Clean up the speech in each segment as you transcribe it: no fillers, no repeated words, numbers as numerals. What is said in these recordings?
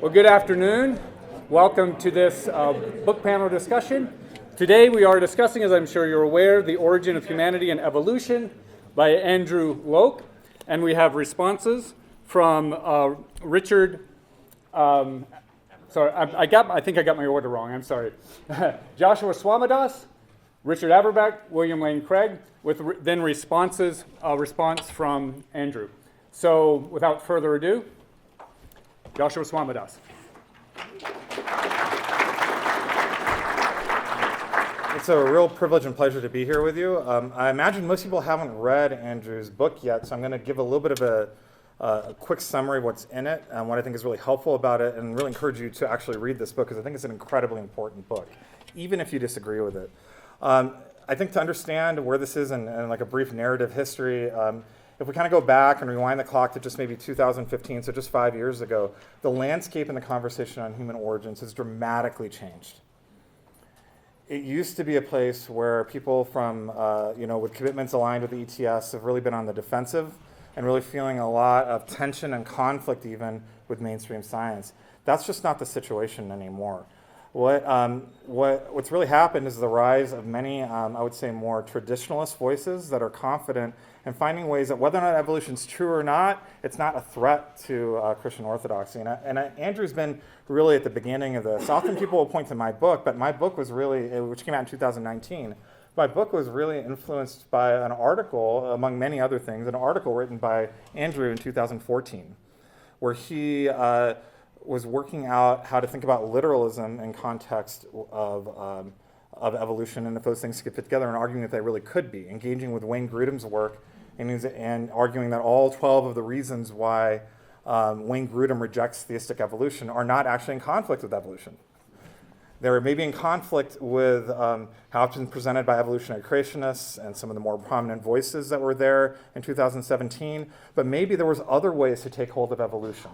Well, good afternoon. Welcome to this book panel discussion. Today we are discussing, as I'm sure you're aware, The Origin of Humanity and Evolution by Andrew Loke. And we have responses from Richard, I think I got my order wrong, I'm sorry. Joshua Swamidass, Richard Averback, William Lane Craig, with then response from Andrew. So without further ado, Joshua Swamidass. It's a real privilege and pleasure to be here with you. I imagine most people haven't read Andrew's book yet, so I'm going to give a little bit of a quick summary of what's in it and what I think is really helpful about it, and really encourage you to actually read this book because I think it's an incredibly important book, even if you disagree with it. I think to understand where this is and like a brief narrative history, if we kind of go back and rewind the clock to just maybe 2015, so just 5 years ago, the landscape and the conversation on human origins has dramatically changed. It used to be a place where people from, with commitments aligned with the ETS have really been on the defensive and really feeling a lot of tension and conflict even with mainstream science. That's just not the situation anymore. What's really happened is the rise of many, I would say, more traditionalist voices that are confident in finding ways that whether or not evolution is true or not, it's not a threat to Christian orthodoxy. And Andrew's been really at the beginning of this. Often people will point to my book, but my book was really, which came out in 2019, my book was really influenced by an article, among many other things, an article written by Andrew in 2014, where he was working out how to think about literalism in context of evolution, and if those things could fit together, and arguing that they really could be, engaging with Wayne Grudem's work, and arguing that all 12 of the reasons why Wayne Grudem rejects theistic evolution are not actually in conflict with evolution. They're maybe in conflict with how it's been presented by evolutionary creationists and some of the more prominent voices that were there in 2017, but maybe there was other ways to take hold of evolution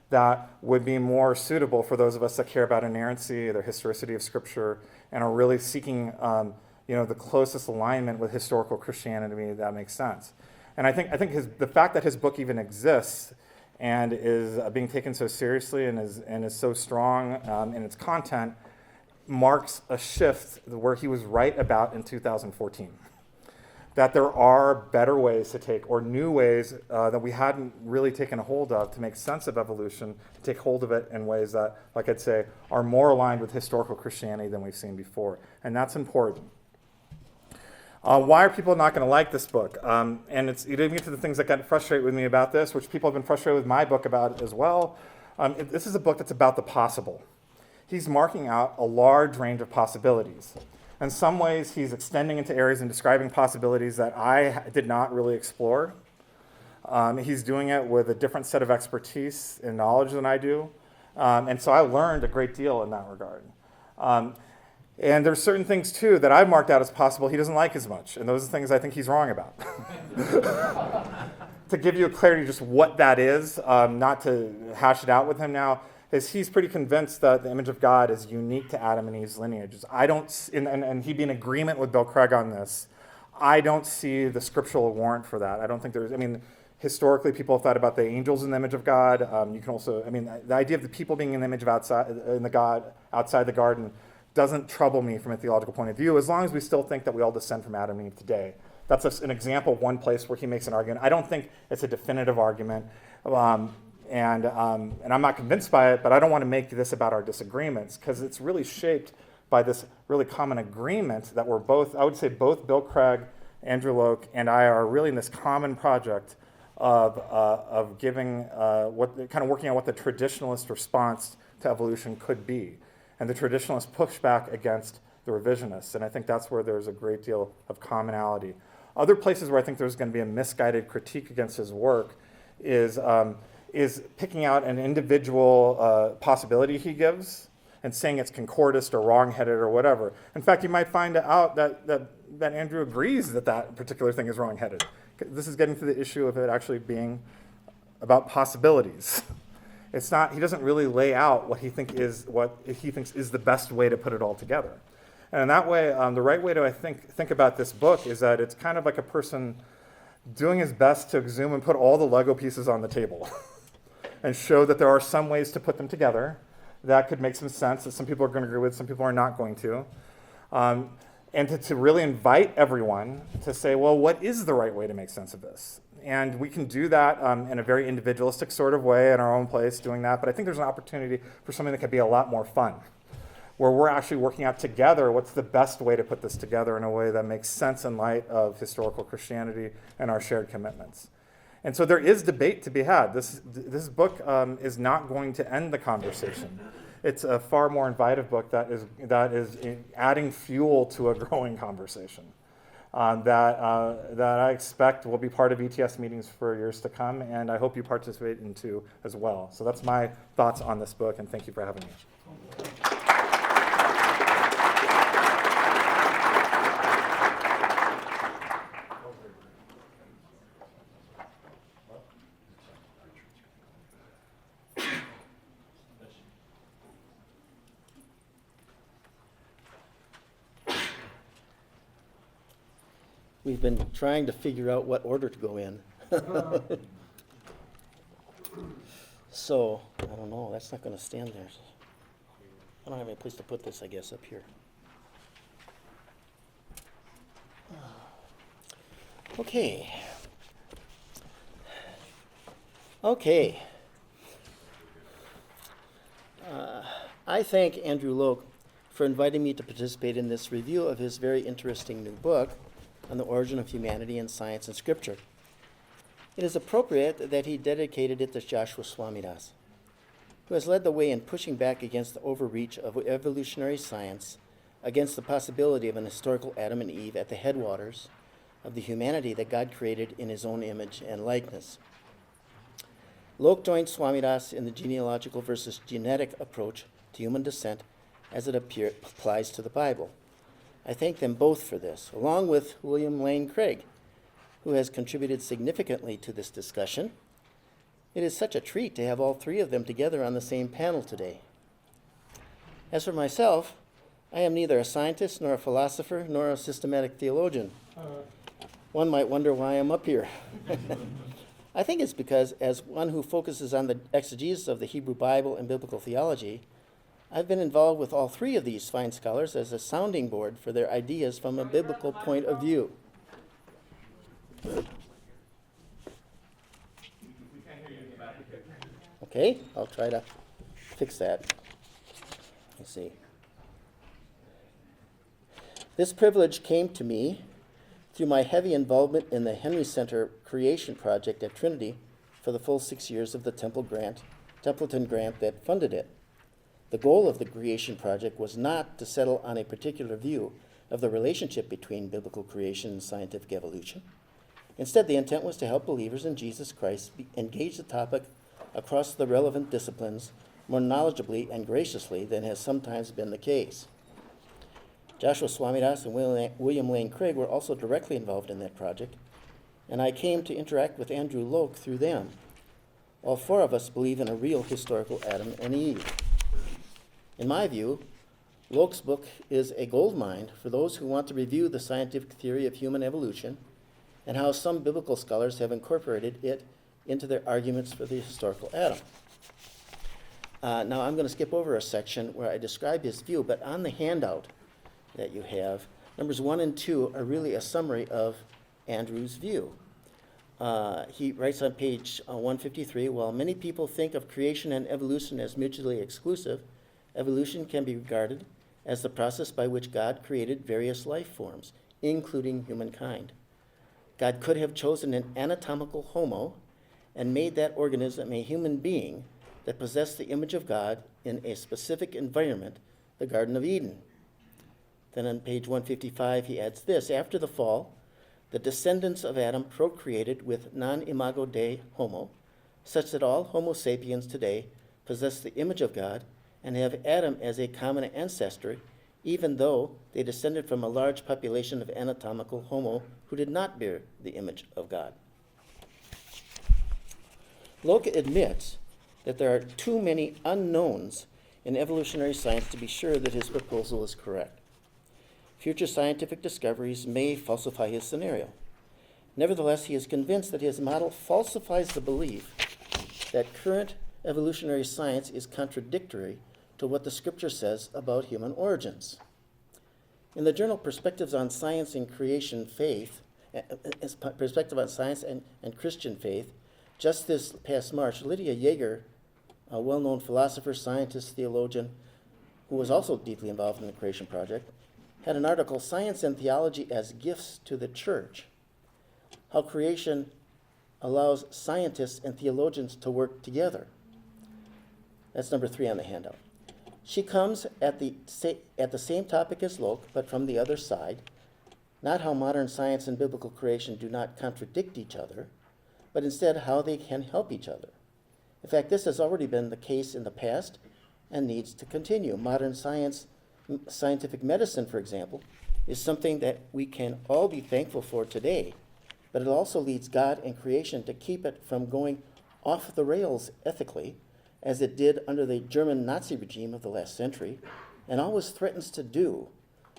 that would be more suitable for those of us that care about inerrancy, the historicity of Scripture, and are really seeking the closest alignment with historical Christianity that makes sense. And I think the fact that his book even exists and is being taken so seriously and is so strong in its content marks a shift where he was right about in 2014. That there are better ways to take, or new ways that we hadn't really taken a hold of to make sense of evolution, to take hold of it in ways that, like I'd say, are more aligned with historical Christianity than we've seen before. And that's important. Why are people not going to like this book? And you didn't get to the things that got frustrated with me about this, which people have been frustrated with my book about as well. This is a book that's about the possible. He's marking out a large range of possibilities. In some ways, he's extending into areas and describing possibilities that I did not really explore. He's doing it with a different set of expertise and knowledge than I do. And so I learned a great deal in that regard. And there's certain things, too, that I've marked out as possible he doesn't like as much. And those are things I think he's wrong about. To give you a clarity just what that is, not to hash it out with him now, is he's pretty convinced that the image of God is unique to Adam and Eve's lineages. And he'd be in agreement with Bill Craig on this. I don't see the scriptural warrant for that. I don't think historically people have thought about the angels in the image of God. You can also, the idea of the people being in the image of God outside the garden doesn't trouble me from a theological point of view, as long as we still think that we all descend from Adam and Eve today. That's an example of one place where he makes an argument. I don't think it's a definitive argument. And I'm not convinced by it, but I don't want to make this about our disagreements, because it's really shaped by this really common agreement that we're both, I would say both Bill Craig, Andrew Loke, and I are really in this common project of giving, working out what the traditionalist response to evolution could be, and the traditionalist pushback against the revisionists. And I think that's where there's a great deal of commonality. Other places where I think there's going to be a misguided critique against his work is picking out an individual possibility he gives and saying it's concordist or wrong-headed or whatever. In fact, you might find out that Andrew agrees that particular thing is wrong-headed. This is getting to the issue of it actually being about possibilities. It's not. He doesn't really lay out what he thinks is the best way to put it all together. And in that way, the right way to think about this book is that it's kind of like a person doing his best to exhume and put all the Lego pieces on the table. and show that there are some ways to put them together that could make some sense, that some people are going to agree with, some people are not going to. And to really invite everyone to say, well, what is the right way to make sense of this? And we can do that in a very individualistic sort of way in our own place doing that, but I think there's an opportunity for something that could be a lot more fun, where we're actually working out together what's the best way to put this together in a way that makes sense in light of historical Christianity and our shared commitments. And so there is debate to be had. This book is not going to end the conversation. It's a far more invitive book that is adding fuel to a growing conversation that I expect will be part of ETS meetings for years to come, and I hope you participate in too as well. So that's my thoughts on this book, and thank you for having me. We've been trying to figure out what order to go in. So, I don't know, that's not going to stand there. I don't have any place to put this, I guess, up here. Okay. I thank Andrew Loke for inviting me to participate in this review of his very interesting new book on the origin of humanity in science and scripture. It is appropriate that he dedicated it to Joshua Swamidass, who has led the way in pushing back against the overreach of evolutionary science, against the possibility of an historical Adam and Eve at the headwaters of the humanity that God created in his own image and likeness. Loke joined Swamidass in the genealogical versus genetic approach to human descent as it applies to the Bible. I thank them both for this, along with William Lane Craig, who has contributed significantly to this discussion. It is such a treat to have all three of them together on the same panel today. As for myself, I am neither a scientist nor a philosopher nor a systematic theologian. One might wonder why I'm up here. I think it's because, as one who focuses on the exegesis of the Hebrew Bible and biblical theology, I've been involved with all three of these fine scholars as a sounding board for their ideas from a biblical point of view. Okay, I'll try to fix that. Let's see. This privilege came to me through my heavy involvement in the Henry Center Creation Project at Trinity for the full 6 years of the Templeton grant that funded it. The goal of the Creation Project was not to settle on a particular view of the relationship between biblical creation and scientific evolution. Instead, the intent was to help believers in Jesus Christ engage the topic across the relevant disciplines more knowledgeably and graciously than has sometimes been the case. Joshua Swamidass and William Lane Craig were also directly involved in that project, and I came to interact with Andrew Loke through them. All four of us believe in a real historical Adam and Eve. In my view, Loke's book is a goldmine for those who want to review the scientific theory of human evolution and how some biblical scholars have incorporated it into their arguments for the historical Adam. Now I'm going to skip over a section where I describe his view, but on the handout that you have, numbers 1 and 2 are really a summary of Andrew's view. He writes on page 153, while many people think of creation and evolution as mutually exclusive, evolution can be regarded as the process by which God created various life forms, including humankind. God could have chosen an anatomical homo and made that organism a human being that possessed the image of God in a specific environment, the Garden of Eden. Then on page 155, he adds this: after the fall, the descendants of Adam procreated with non-imago Dei homo, such that all Homo sapiens today possess the image of God and have Adam as a common ancestor, even though they descended from a large population of anatomical Homo who did not bear the image of God. Loke admits that there are too many unknowns in evolutionary science to be sure that his proposal is correct. Future scientific discoveries may falsify his scenario. Nevertheless, he is convinced that his model falsifies the belief that current evolutionary science is contradictory to what the scripture says about human origins. In the journal Perspectives on Science and Creation Faith, Perspective on Science and Christian Faith, just this past March, Lydia Jaeger, a well-known philosopher, scientist, theologian, who was also deeply involved in the Creation Project, had an article, Science and Theology as Gifts to the Church, how creation allows scientists and theologians to work together. That's number 3 on the handout. She comes at the same topic as Loke, but from the other side, not how modern science and biblical creation do not contradict each other, but instead how they can help each other. In fact, this has already been the case in the past and needs to continue. Modern science, scientific medicine, for example, is something that we can all be thankful for today, but it also leads God and creation to keep it from going off the rails ethically, as it did under the German Nazi regime of the last century, and always threatens to do,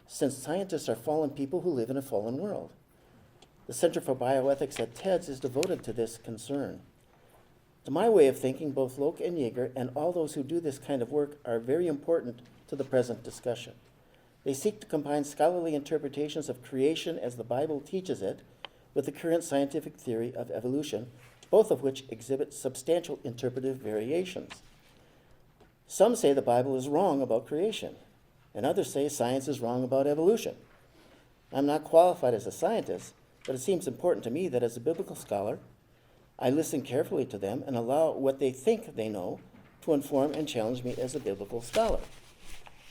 since scientists are fallen people who live in a fallen world. The Center for Bioethics at TEDS is devoted to this concern. To my way of thinking, both Loke and Jaeger and all those who do this kind of work are very important to the present discussion. They seek to combine scholarly interpretations of creation as the Bible teaches it with the current scientific theory of evolution, both of which exhibit substantial interpretive variations. Some say the Bible is wrong about creation, and others say science is wrong about evolution. I'm not qualified as a scientist, but it seems important to me that as a biblical scholar, I listen carefully to them and allow what they think they know to inform and challenge me as a biblical scholar.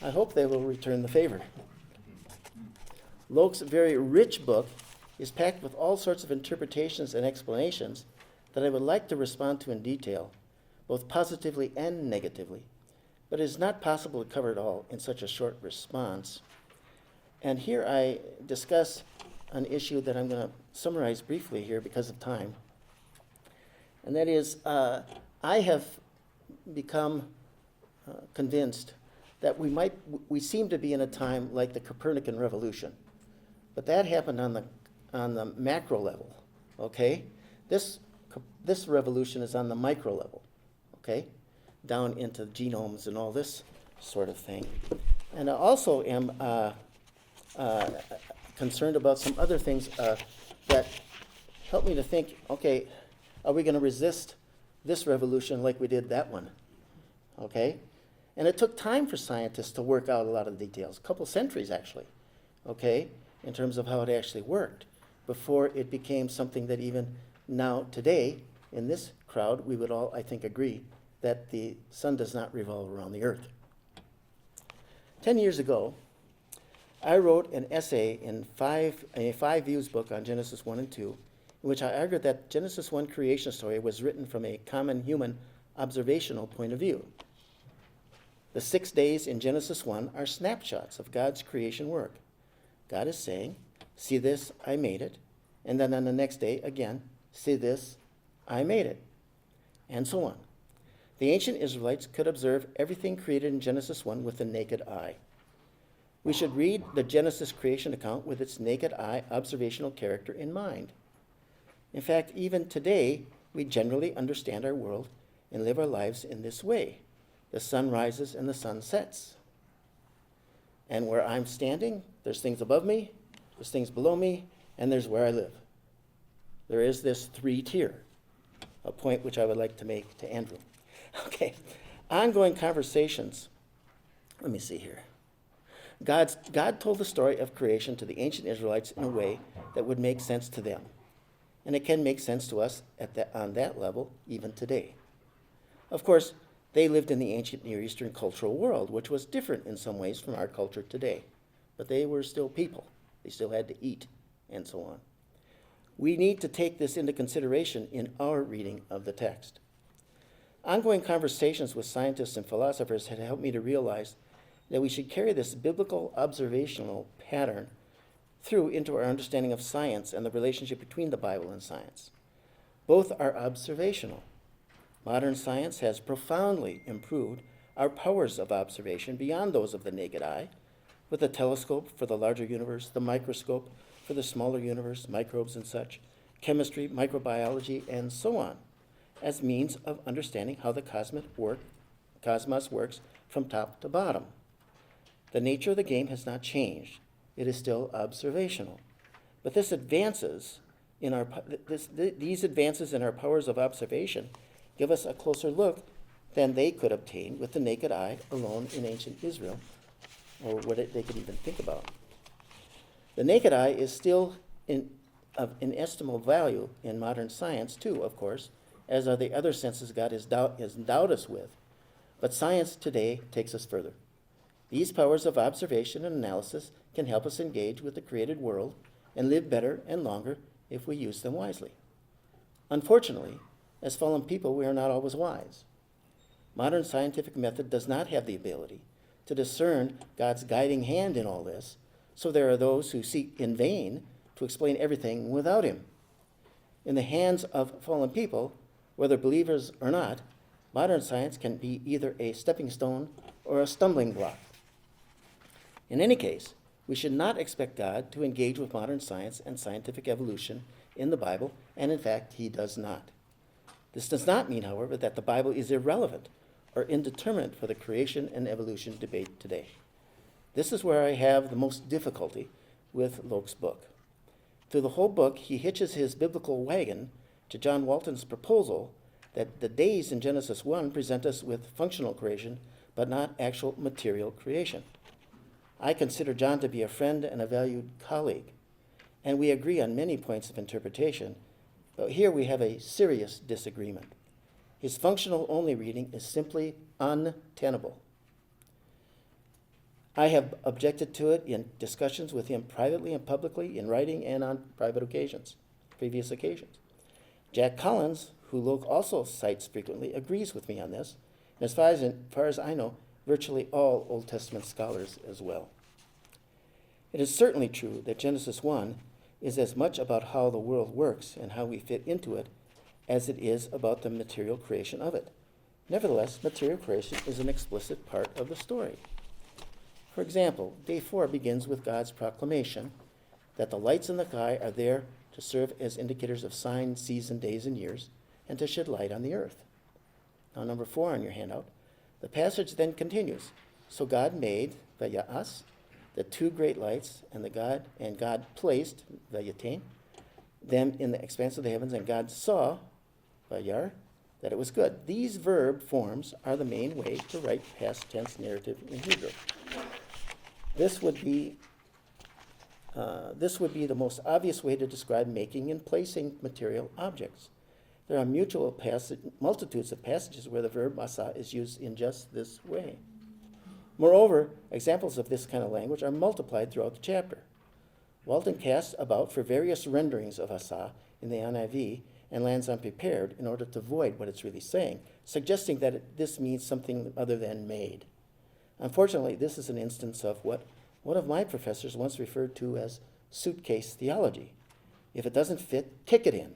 I hope they will return the favor. Loke's very rich book is packed with all sorts of interpretations and explanations that I would like to respond to in detail, both positively and negatively, but it is not possible to cover it all in such a short response. And here I discuss an issue that I'm going to summarize briefly here because of time. And that is, I have become convinced that we seem to be in a time like the Copernican revolution, but that happened on the macro level, okay? This revolution is on the micro level, okay? Down into genomes and all this sort of thing. And I also am concerned about some other things that help me to think, okay, are we going to resist this revolution like we did that one? Okay? And it took time for scientists to work out a lot of the details, a couple centuries actually, okay, in terms of how it actually worked, before it became something that even now, today, in this crowd, we would all, I think, agree that the sun does not revolve around the earth. 10 years ago, I wrote an essay in a 5 views book on Genesis 1 and 2, in which I argued that Genesis 1 creation story was written from a common human observational point of view. The 6 days in Genesis 1 are snapshots of God's creation work. God is saying, see this, I made it. And then on the next day, again, see this, I made it. And so on. The ancient Israelites could observe everything created in Genesis 1 with the naked eye. We should read the Genesis creation account with its naked eye observational character in mind. In fact, even today, we generally understand our world and live our lives in this way. The sun rises and the sun sets. And where I'm standing, there's things above me, there's things below me, and there's where I live. There is this 3-tier, a point which I would like to make to Andrew. Okay, ongoing conversations. Let me see here. God told the story of creation to the ancient Israelites in a way that would make sense to them. And it can make sense to us on that level even today. Of course, they lived in the ancient Near Eastern cultural world, which was different in some ways from our culture today. But they were still people. They still had to eat, and so on. We need to take this into consideration in our reading of the text. Ongoing conversations with scientists and philosophers had helped me to realize that we should carry this biblical observational pattern through into our understanding of science and the relationship between the Bible and science. Both are observational. Modern science has profoundly improved our powers of observation beyond those of the naked eye, with the telescope for the larger universe, the microscope for the smaller universe, microbes and such, chemistry, microbiology, and so on. as means of understanding how the cosmos works from top to bottom. The nature of the game has not changed. It is still observational. But these advances in our powers of observation give us a closer look than they could obtain with the naked eye alone in ancient Israel, or what they could even think about. The naked eye is still of inestimable value in modern science too, of course, as are the other senses God has endowed us with. But science today takes us further. These powers of observation and analysis can help us engage with the created world and live better and longer if we use them wisely. Unfortunately, as fallen people, we are not always wise. Modern scientific method does not have the ability to discern God's guiding hand in all this, so there are those who seek in vain to explain everything without him. In the hands of fallen people, whether believers or not, modern science can be either a stepping stone or a stumbling block. In any case, we should not expect God to engage with modern science and scientific evolution in the Bible, and in fact, he does not. This does not mean, however, that the Bible is irrelevant or indeterminate for the creation and evolution debate today. This is where I have the most difficulty with Loke's book. Through the whole book, he hitches his biblical wagon to John Walton's proposal that the days in Genesis 1 present us with functional creation, but not actual material creation. I consider John to be a friend and a valued colleague, and we agree on many points of interpretation, but here we have a serious disagreement. His functional-only reading is simply untenable. I have objected to it in discussions with him privately and publicly, in writing and on previous occasions. Jack Collins, who Loke also cites frequently, agrees with me on this, and as far as I know, virtually all Old Testament scholars as well. It is certainly true that Genesis 1 is as much about how the world works and how we fit into it as it is about the material creation of it. Nevertheless, material creation is an explicit part of the story. For example, day 4 begins with God's proclamation that the lights in the sky are there to serve as indicators of signs, seasons, days, and years, and to shed light on the earth. Now, number 4 on your handout, the passage then continues. So God made, vaya'as, the two great lights, and God placed, vayatain, them in the expanse of the heavens, and God saw, vayar, that it was good. These verb forms are the main way to write past tense narrative in Hebrew. This would be the most obvious way to describe making and placing material objects. There are multitudes of passages where the verb asa is used in just this way. Moreover, examples of this kind of language are multiplied throughout the chapter. Walton casts about for various renderings of asa in the NIV and lands on prepared in order to avoid what it's really saying, suggesting that this means something other than made. Unfortunately, this is an instance of what one of my professors once referred to as suitcase theology. If it doesn't fit, kick it in.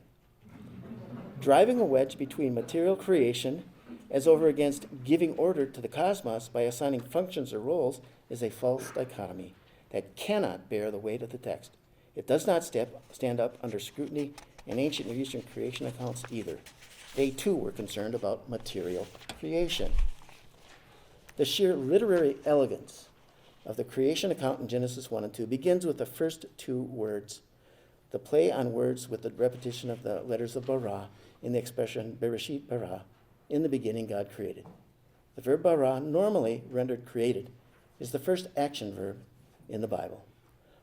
Driving a wedge between material creation as over against giving order to the cosmos by assigning functions or roles is a false dichotomy that cannot bear the weight of the text. It does not stand up under scrutiny in ancient Near Eastern creation accounts either. They too were concerned about material creation. The sheer literary elegance of the creation account in Genesis 1 and 2 begins with the first two words, the play on words with the repetition of the letters of bara in the expression bereshit bara, in the beginning God created. The verb bara, normally rendered created, is the first action verb in the Bible.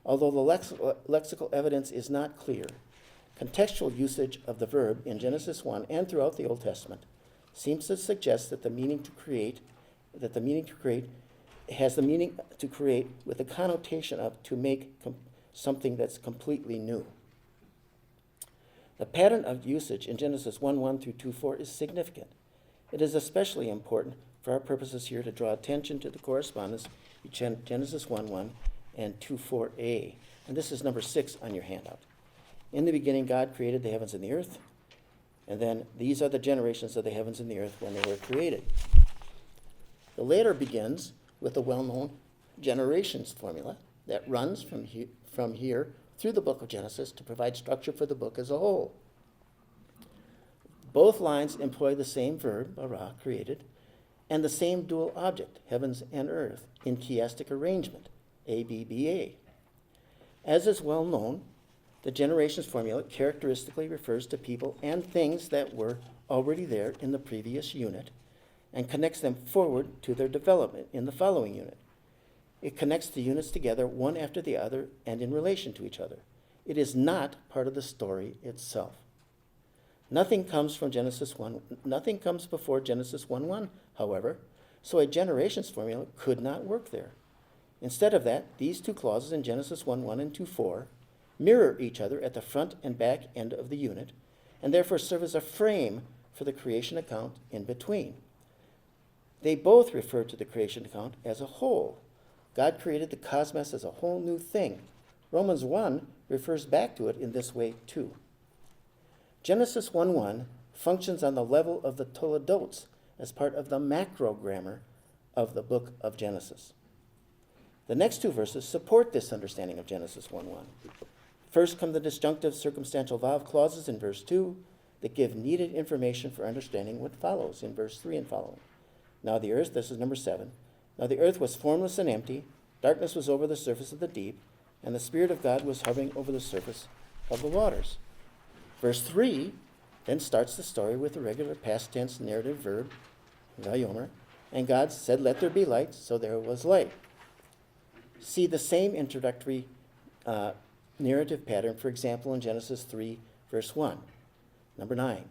Although the lexical evidence is not clear, contextual usage of the verb in Genesis 1 and throughout the Old Testament seems to suggest that the meaning to create has the meaning to create with the connotation of to make something that's completely new. The pattern of usage in Genesis 1:1 through 2:4 is significant. It is especially important for our purposes here to draw attention to the correspondence between Genesis 1:1 and 2:4a. And this is number 6 on your handout. In the beginning, God created the heavens and the earth. And then these are the generations of the heavens and the earth when they were created. The later begins with the well-known generations formula that runs from here through the book of Genesis to provide structure for the book as a whole. Both lines employ the same verb, bara, created, and the same dual object, heavens and earth, in chiastic arrangement, ABBA. As is well known, the generations formula characteristically refers to people and things that were already there in the previous unit and connects them forward to their development in the following unit. It connects the units together one after the other and in relation to each other. It is not part of the story itself. Nothing comes before Genesis 1:1, however, so a generations formula could not work there. Instead of that, these two clauses in Genesis 1:1 and 2:4 mirror each other at the front and back end of the unit, and therefore serve as a frame for the creation account in between. They both refer to the creation account as a whole. God created the cosmos as a whole new thing. Romans 1 refers back to it in this way too. Genesis 1:1 functions on the level of the Toledotes as part of the macro grammar of the book of Genesis. The next two verses support this understanding of Genesis 1:1. First come the disjunctive circumstantial valve clauses in verse 2 that give needed information for understanding what follows in verse 3 and following. Now the earth, this is number 7, now the earth was formless and empty, darkness was over the surface of the deep, and the Spirit of God was hovering over the surface of the waters. Verse 3 then starts the story with the regular past tense narrative verb, vayomer, and God said, "Let there be light," so there was light. See the same introductory narrative pattern, for example, in Genesis 3, verse 1. Number 9.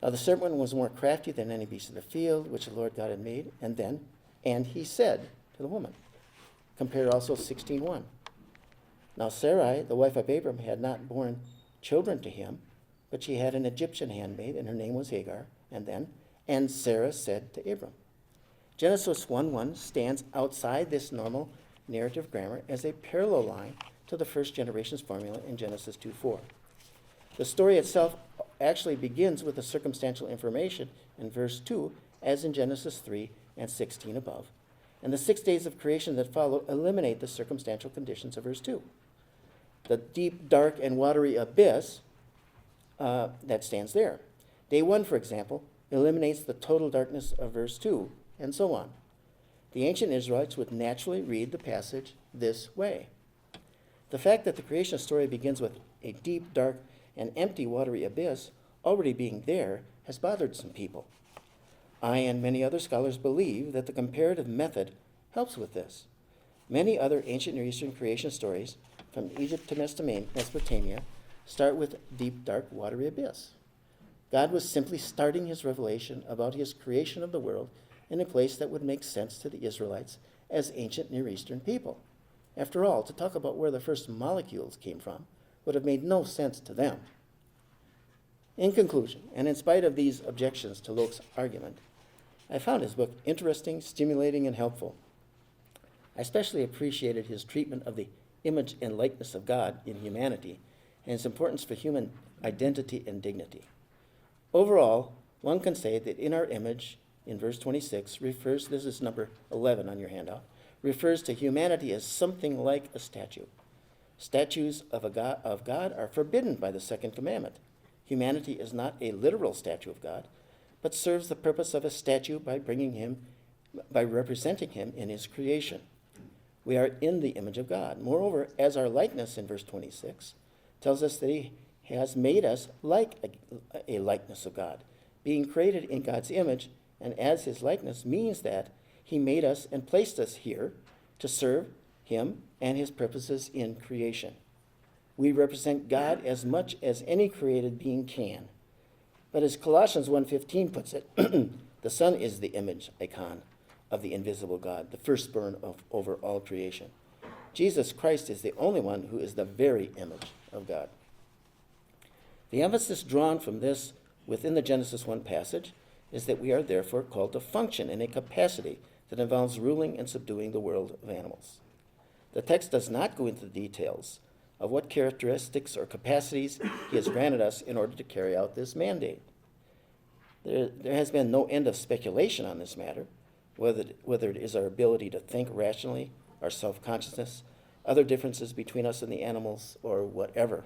Now the serpent was more crafty than any beast of the field, which the Lord God had made, and he said to the woman. Compare also 16:1. Now Sarai, the wife of Abram, had not borne children to him, but she had an Egyptian handmaid, and her name was Hagar. And Sarah said to Abram. Genesis 1:1 stands outside this normal narrative grammar as a parallel line to the first generations formula in Genesis 2:4. The story itself actually begins with the circumstantial information in verse 2, as in Genesis 3 and 16 above. And the 6 days of creation that follow eliminate the circumstantial conditions of verse 2. The deep, dark, and watery abyss that stands there. Day 1, for example, eliminates the total darkness of verse 2, and so on. The ancient Israelites would naturally read the passage this way. The fact that the creation story begins with a deep, dark, and empty watery abyss already being there has bothered some people. I and many other scholars believe that the comparative method helps with this. Many other ancient Near Eastern creation stories, from Egypt to Mesopotamia, start with deep, dark, watery abyss. God was simply starting his revelation about his creation of the world in a place that would make sense to the Israelites as ancient Near Eastern people. After all, to talk about where the first molecules came from would have made no sense to them. In conclusion, and in spite of these objections to Loke's argument, I found his book interesting, stimulating, and helpful. I especially appreciated his treatment of the image and likeness of God in humanity and its importance for human identity and dignity. Overall, one can say that in our image, in verse 26, refers, this is number 11 on your handout, refers to humanity as something like a statue. Statues of God are forbidden by the second commandment. Humanity is not a literal statue of God, but serves the purpose of a statue by representing him in his creation. We are in the image of God. Moreover, as our likeness in verse 26 tells us that he has made us like a likeness of God, being created in God's image, and as his likeness means that he made us and placed us here to serve him and his purposes in creation. We represent God as much as any created being can. But as Colossians 1:15 puts it, the Son is the image icon of the invisible God, the firstborn over all creation. Jesus Christ is the only one who is the very image of God. The emphasis drawn from this within the Genesis 1 passage is that we are therefore called to function in a capacity that involves ruling and subduing the world of animals. The text does not go into the details of what characteristics or capacities he has granted us in order to carry out this mandate. There has been no end of speculation on this matter, whether it is our ability to think rationally, our self-consciousness, other differences between us and the animals, or whatever.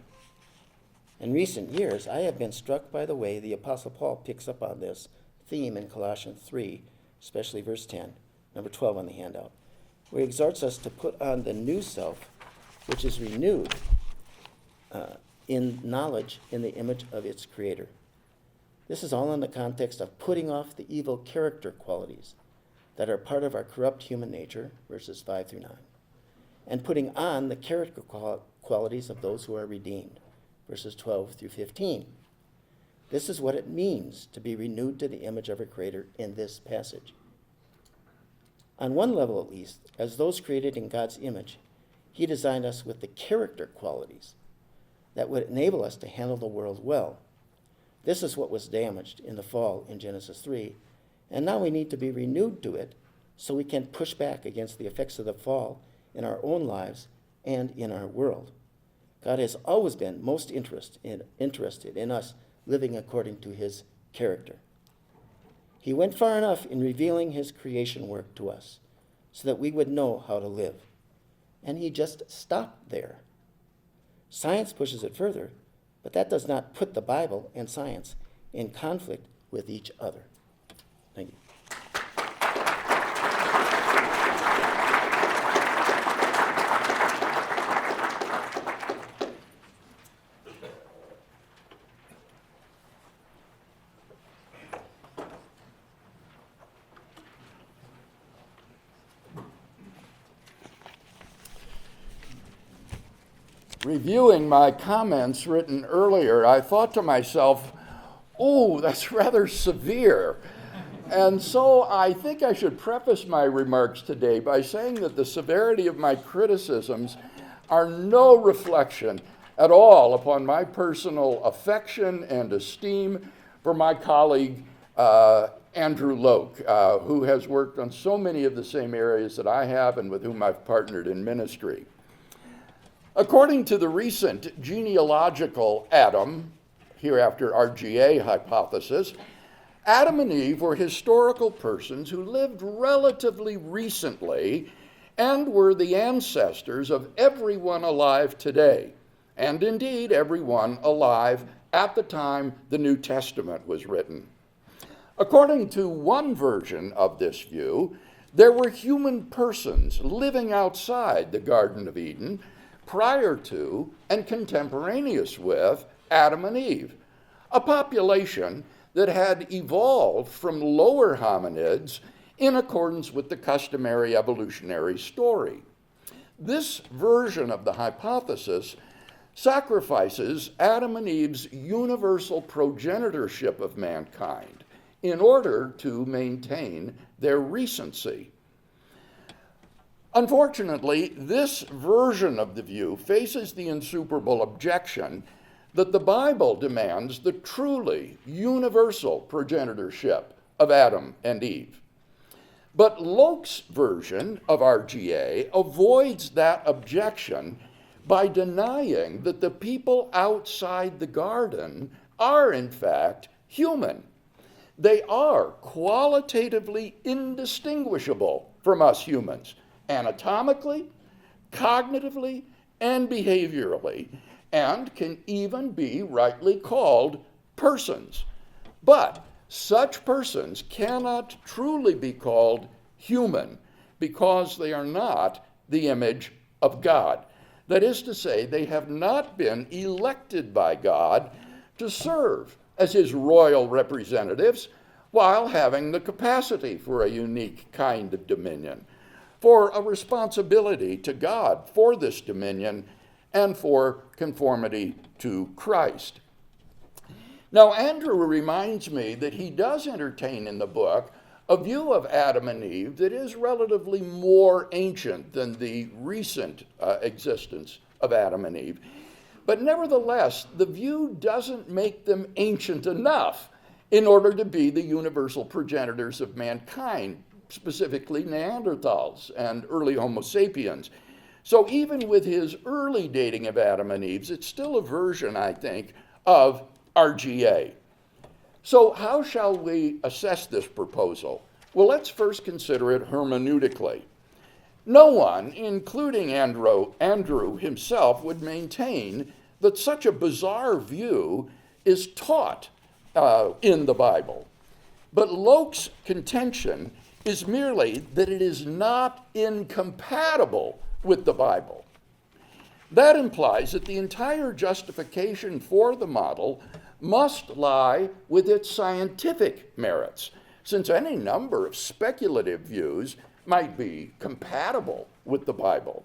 In recent years, I have been struck by the way the Apostle Paul picks up on this theme in Colossians 3, especially verse 10, number 12 on the handout, where he exhorts us to put on the new self, which is renewed in knowledge in the image of its creator. This is all in the context of putting off the evil character qualities that are part of our corrupt human nature, verses 5 through 9, and putting on the character qualities of those who are redeemed, verses 12 through 15. This is what it means to be renewed to the image of our Creator in this passage. On one level at least, as those created in God's image, he designed us with the character qualities that would enable us to handle the world well. This is what was damaged in the fall in Genesis 3, and now we need to be renewed to it so we can push back against the effects of the fall in our own lives and in our world. God has always been most interested in us living according to his character. He went far enough in revealing his creation work to us so that we would know how to live. And he just stopped there. Science pushes it further, but that does not put the Bible and science in conflict with each other. Thank you. Reviewing my comments written earlier, I thought to myself, oh, that's rather severe. And so I think I should preface my remarks today by saying that the severity of my criticisms are no reflection at all upon my personal affection and esteem for my colleague, Andrew Loke, who has worked on so many of the same areas that I have and with whom I've partnered in ministry. According to the recent genealogical Adam, hereafter RGA hypothesis, Adam and Eve were historical persons who lived relatively recently and were the ancestors of everyone alive today, and indeed everyone alive at the time the New Testament was written. According to one version of this view, there were human persons living outside the Garden of Eden prior to and contemporaneous with Adam and Eve, a population that had evolved from lower hominids in accordance with the customary evolutionary story. This version of the hypothesis sacrifices Adam and Eve's universal progenitorship of mankind in order to maintain their recency. Unfortunately, this version of the view faces the insuperable objection that the Bible demands the truly universal progenitorship of Adam and Eve. But Loke's version of RGA avoids that objection by denying that the people outside the garden are, in fact, human. They are qualitatively indistinguishable from us humans, anatomically, cognitively, and behaviorally, and can even be rightly called persons. But such persons cannot truly be called human because they are not the image of God. That is to say, they have not been elected by God to serve as his royal representatives while having the capacity for a unique kind of dominion, for a responsibility to God for this dominion, and for conformity to Christ. Now, Andrew reminds me that he does entertain in the book a view of Adam and Eve that is relatively more ancient than the recent existence of Adam and Eve. But nevertheless, the view doesn't make them ancient enough in order to be the universal progenitors of mankind, specifically Neanderthals and early Homo sapiens. So even with his early dating of Adam and Eve, it's still a version, I think, of RGA. So how shall we assess this proposal? Well, let's first consider it hermeneutically. No one, including Andrew himself, would maintain that such a bizarre view is taught in the Bible. But Loke's contention is merely that it is not incompatible with the Bible. That implies that the entire justification for the model must lie with its scientific merits, since any number of speculative views might be compatible with the Bible.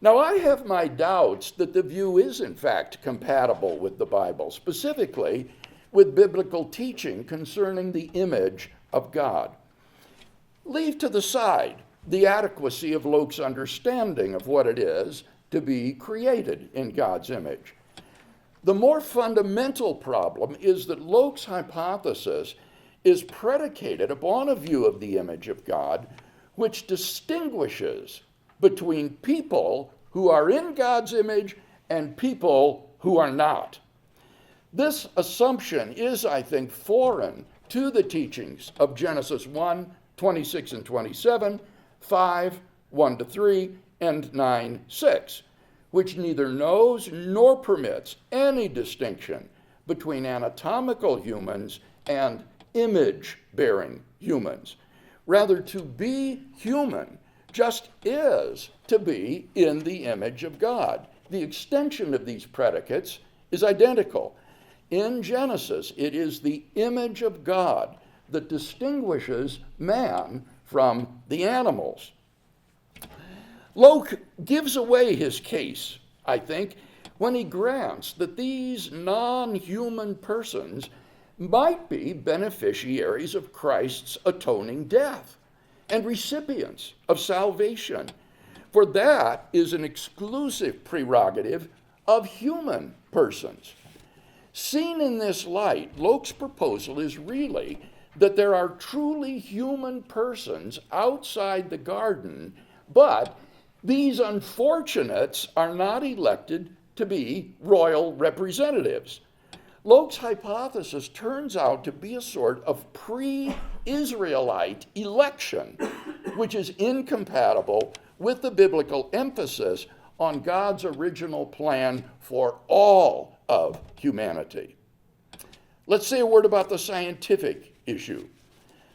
Now, I have my doubts that the view is in fact compatible with the Bible, specifically with biblical teaching concerning the image of God. Leave to the side the adequacy of Loke's understanding of what it is to be created in God's image. The more fundamental problem is that Loke's hypothesis is predicated upon a view of the image of God which distinguishes between people who are in God's image and people who are not. This assumption is, I think, foreign to the teachings of Genesis 1, 26 and 27, 5, 1-3, and 9, 6, which neither knows nor permits any distinction between anatomical humans and image-bearing humans. Rather, to be human just is to be in the image of God. The extension of these predicates is identical. In Genesis, it is the image of God that distinguishes man from the animals. Loke gives away his case, I think, when he grants that these non-human persons might be beneficiaries of Christ's atoning death and recipients of salvation, for that is an exclusive prerogative of human persons. Seen in this light, Loke's proposal is really that there are truly human persons outside the garden, but these unfortunates are not elected to be royal representatives. Loke's hypothesis turns out to be a sort of pre-Israelite election, which is incompatible with the biblical emphasis on God's original plan for all of humanity. Let's say a word about the scientific issue.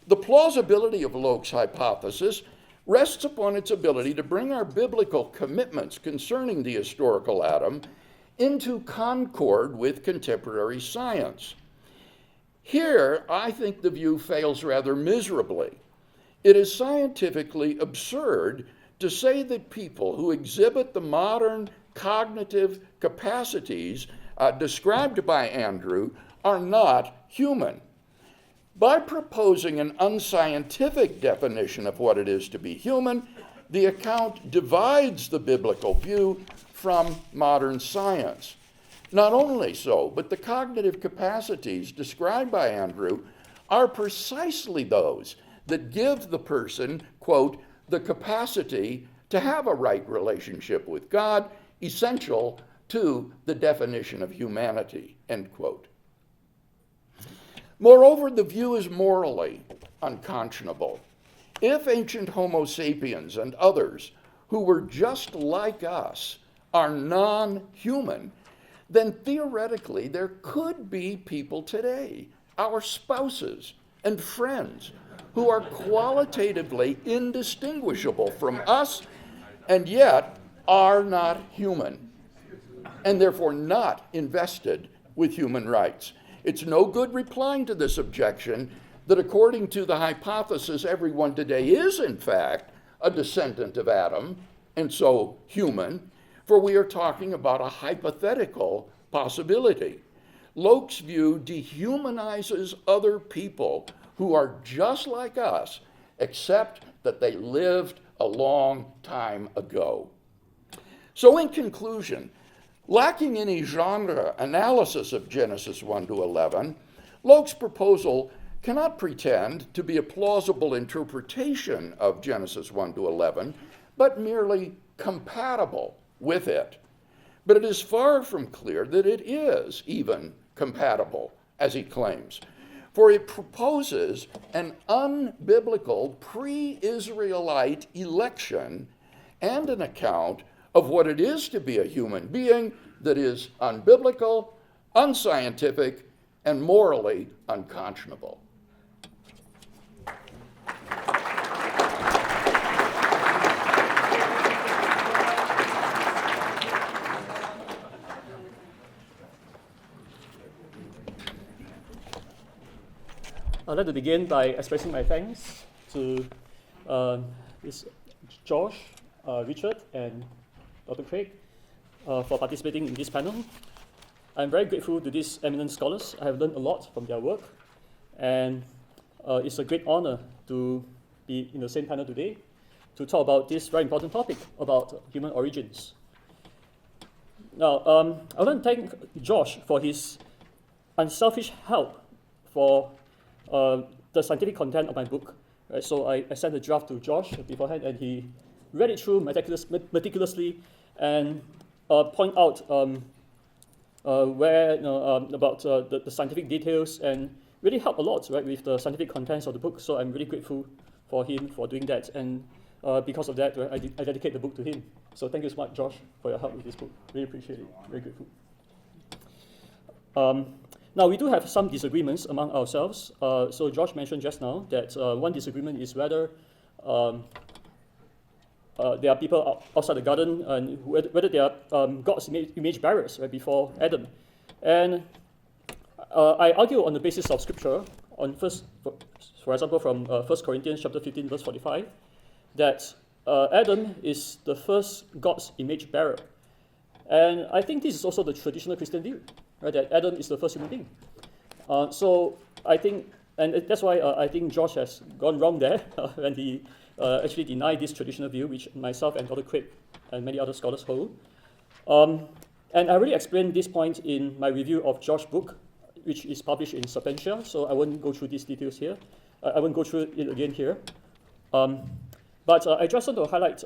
The plausibility of Loke's hypothesis rests upon its ability to bring our biblical commitments concerning the historical Adam into concord with contemporary science. Here, I think the view fails rather miserably. It is scientifically absurd to say that people who exhibit the modern cognitive capacities described by Andrew are not human. By proposing an unscientific definition of what it is to be human, the account divides the biblical view from modern science. Not only so, but the cognitive capacities described by Andrew are precisely those that give the person, quote, the capacity to have a right relationship with God, essential to the definition of humanity, end quote. Moreover, the view is morally unconscionable. If ancient Homo sapiens and others who were just like us are non-human, then theoretically there could be people today, our spouses and friends, who are qualitatively indistinguishable from us and yet are not human, and therefore not invested with human rights. It's no good replying to this objection that according to the hypothesis, everyone today is in fact a descendant of Adam, and so human, for we are talking about a hypothetical possibility. Loke's view dehumanizes other people who are just like us, except that they lived a long time ago. So in conclusion, lacking any genre analysis of Genesis 1 to 11, Loke's proposal cannot pretend to be a plausible interpretation of Genesis 1 to 11, but merely compatible with it. But it is far from clear that it is even compatible, as he claims, for it proposes an unbiblical pre-Israelite election and an account of what it is to be a human being that is unbiblical, unscientific, and morally unconscionable. I'd like to begin by expressing my thanks to Josh, Richard, and Dr. Craig for participating in this panel. I'm very grateful to these eminent scholars. I have learned a lot from their work, and it's a great honor to be in the same panel today to talk about this very important topic about human origins. Now, I want to thank Josh for his unselfish help for the scientific content of my book. Right? So I sent a draft to Josh beforehand, and he read it through meticulously and point out where about the scientific details, and really helped a lot, right, with the scientific contents of the book. So I'm really grateful for him for doing that, and because of that, right, I dedicate the book to him. So thank you so much, Josh, for your help with this book. Really appreciate it. Very grateful. Now, we do have some disagreements among ourselves. So Josh mentioned just now that one disagreement is whether there are people outside the garden and whether they are God's image bearers, right, before Adam. And I argue on the basis of Scripture, for example, from 1 Corinthians chapter 15, verse 45, that Adam is the first God's image bearer. And I think this is also the traditional Christian view, right, that Adam is the first human being. So I think, and that's why I think Josh has gone wrong there when he actually denied this traditional view, which myself and Dr. Craig and many other scholars hold. And I already explained this point in my review of Josh's book, which is published in Sapientia, so I won't go through these details here. I won't go through it again here. But I just want to highlight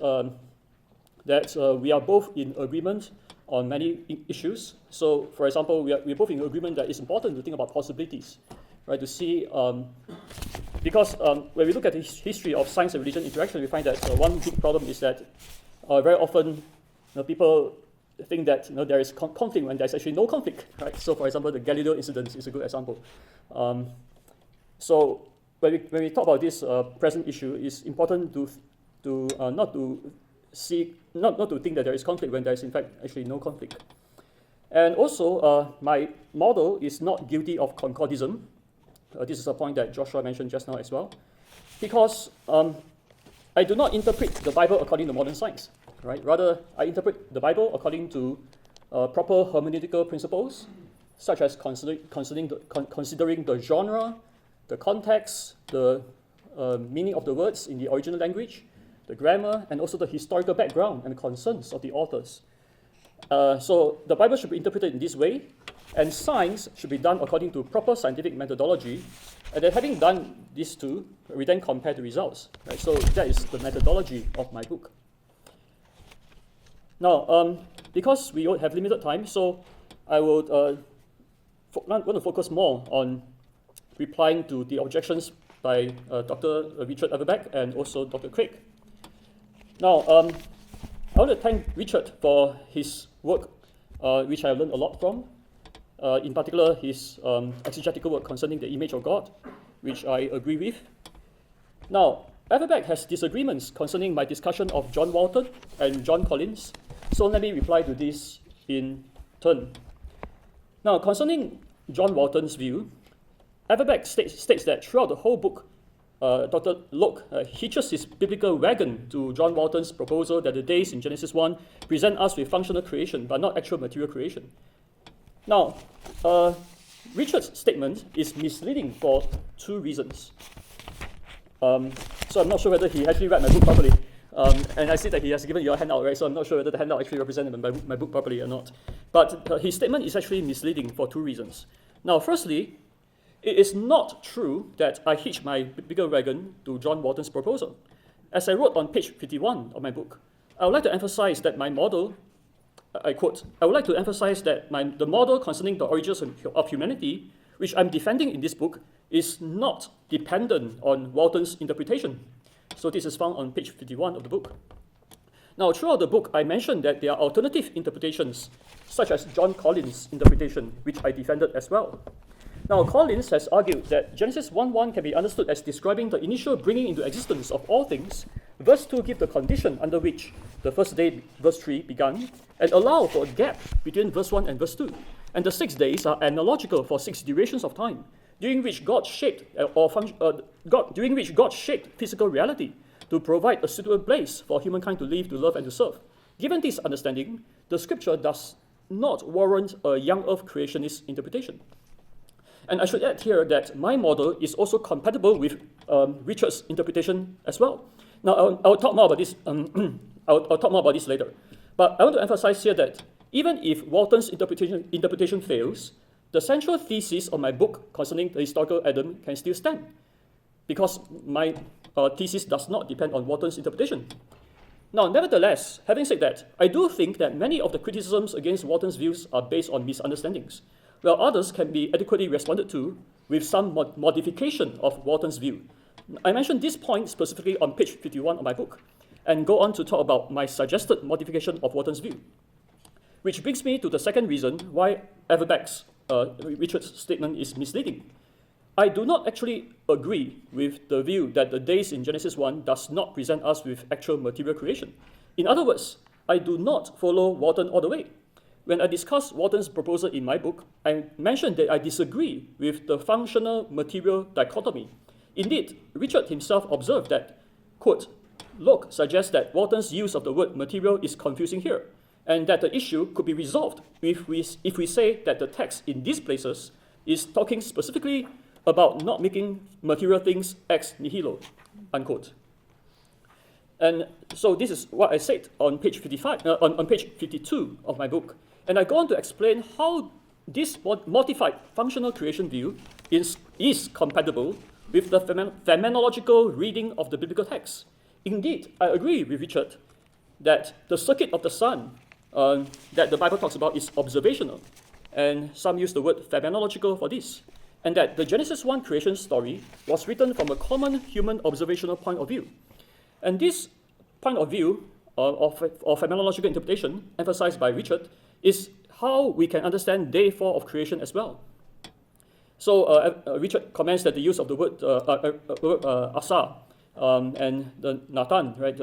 that we are both in agreement on many issues. So, for example, we're both in agreement that it's important to think about possibilities, right? To see, because when we look at the history of science and religion interaction, we find that one big problem is that very often people think that there is conflict when there's actually no conflict, right? So, for example, the Galileo incident is a good example. So, when we talk about this present issue, it's important to not to think that there is conflict when there is in fact actually no conflict. And also, my model is not guilty of concordism. This is a point that Joshua mentioned just now as well, because I do not interpret the Bible according to modern science, right? Rather, I interpret the Bible according to proper hermeneutical principles, such as considering the genre, the context, the meaning of the words in the original language, the grammar, and also the historical background and concerns of the authors. So the Bible should be interpreted in this way, and science should be done according to proper scientific methodology. And then having done these two, we then compare the results. Right? So that is the methodology of my book. Now, because we have limited time, so I would want to focus more on replying to the objections by Dr. Richard Averback and also Dr. Craig. Now, I want to thank Richard for his work, which I learned a lot from. In particular, his exegetical work concerning the image of God, which I agree with. Now, Averback has disagreements concerning my discussion of John Walton and John Collins, so let me reply to this in turn. Now, concerning John Walton's view, Averback states that throughout the whole book, Dr. Loke hitches his biblical wagon to John Walton's proposal that the days in Genesis 1 present us with functional creation, but not actual material creation. Now, Richard's statement is misleading for two reasons. So I'm not sure whether he actually read my book properly. And I see that he has given you a handout, right? So I'm not sure whether the handout actually represented my book properly or not. But his statement is actually misleading for two reasons. Now, firstly, it is not true that I hitched my bigger wagon to John Walton's proposal. As I wrote on page 51 of my book, I would like to emphasize that my model, I quote, I would like to emphasize that the model concerning the origins of humanity, which I'm defending in this book, is not dependent on Walton's interpretation. So this is found on page 51 of the book. Now, throughout the book, I mentioned that there are alternative interpretations, such as John Collins' interpretation, which I defended as well. Now, Collins has argued that Genesis 1:1 can be understood as describing the initial bringing into existence of all things. Verse 2 gives the condition under which the first day, verse 3, began, and allow for a gap between verse 1 and verse 2. And the 6 days are analogical for 6 durations of time, during which God shaped physical reality to provide a suitable place for humankind to live, to love, and to serve. Given this understanding, the scripture does not warrant a young earth creationist interpretation. And I should add here that my model is also compatible with Richard's interpretation as well. Now, I'll talk more about this. I'll talk more about this later. But I want to emphasize here that even if Walton's interpretation fails, the central thesis of my book concerning the historical Adam can still stand, because my thesis does not depend on Walton's interpretation. Now, nevertheless, having said that, I do think that many of the criticisms against Walton's views are based on misunderstandings, while others can be adequately responded to with some modification of Walton's view. I mentioned this point specifically on page 51 of my book, and go on to talk about my suggested modification of Walton's view. Which brings me to the second reason why Averback's Richard's statement is misleading. I do not actually agree with the view that the days in Genesis 1 does not present us with actual material creation. In other words, I do not follow Walton all the way. When I discussed Walton's proposal in my book, I mentioned that I disagree with the functional material dichotomy. Indeed, Richard himself observed that, quote, Loke suggests that Walton's use of the word material is confusing here, and that the issue could be resolved if we say that the text in these places is talking specifically about not making material things ex nihilo, unquote. And so this is what I said on page 52 of my book. And I go on to explain how this modified functional creation view is compatible with the phenomenological reading of the biblical text. Indeed, I agree with Richard that the circuit of the sun that the Bible talks about is observational, and some use the word phenomenological for this, and that the Genesis 1 creation story was written from a common human observational point of view. And this point of view of phenomenological interpretation, emphasized by Richard, is how we can understand day 4 of creation as well. So Richard comments that the use of the word asa and the Nathan, right,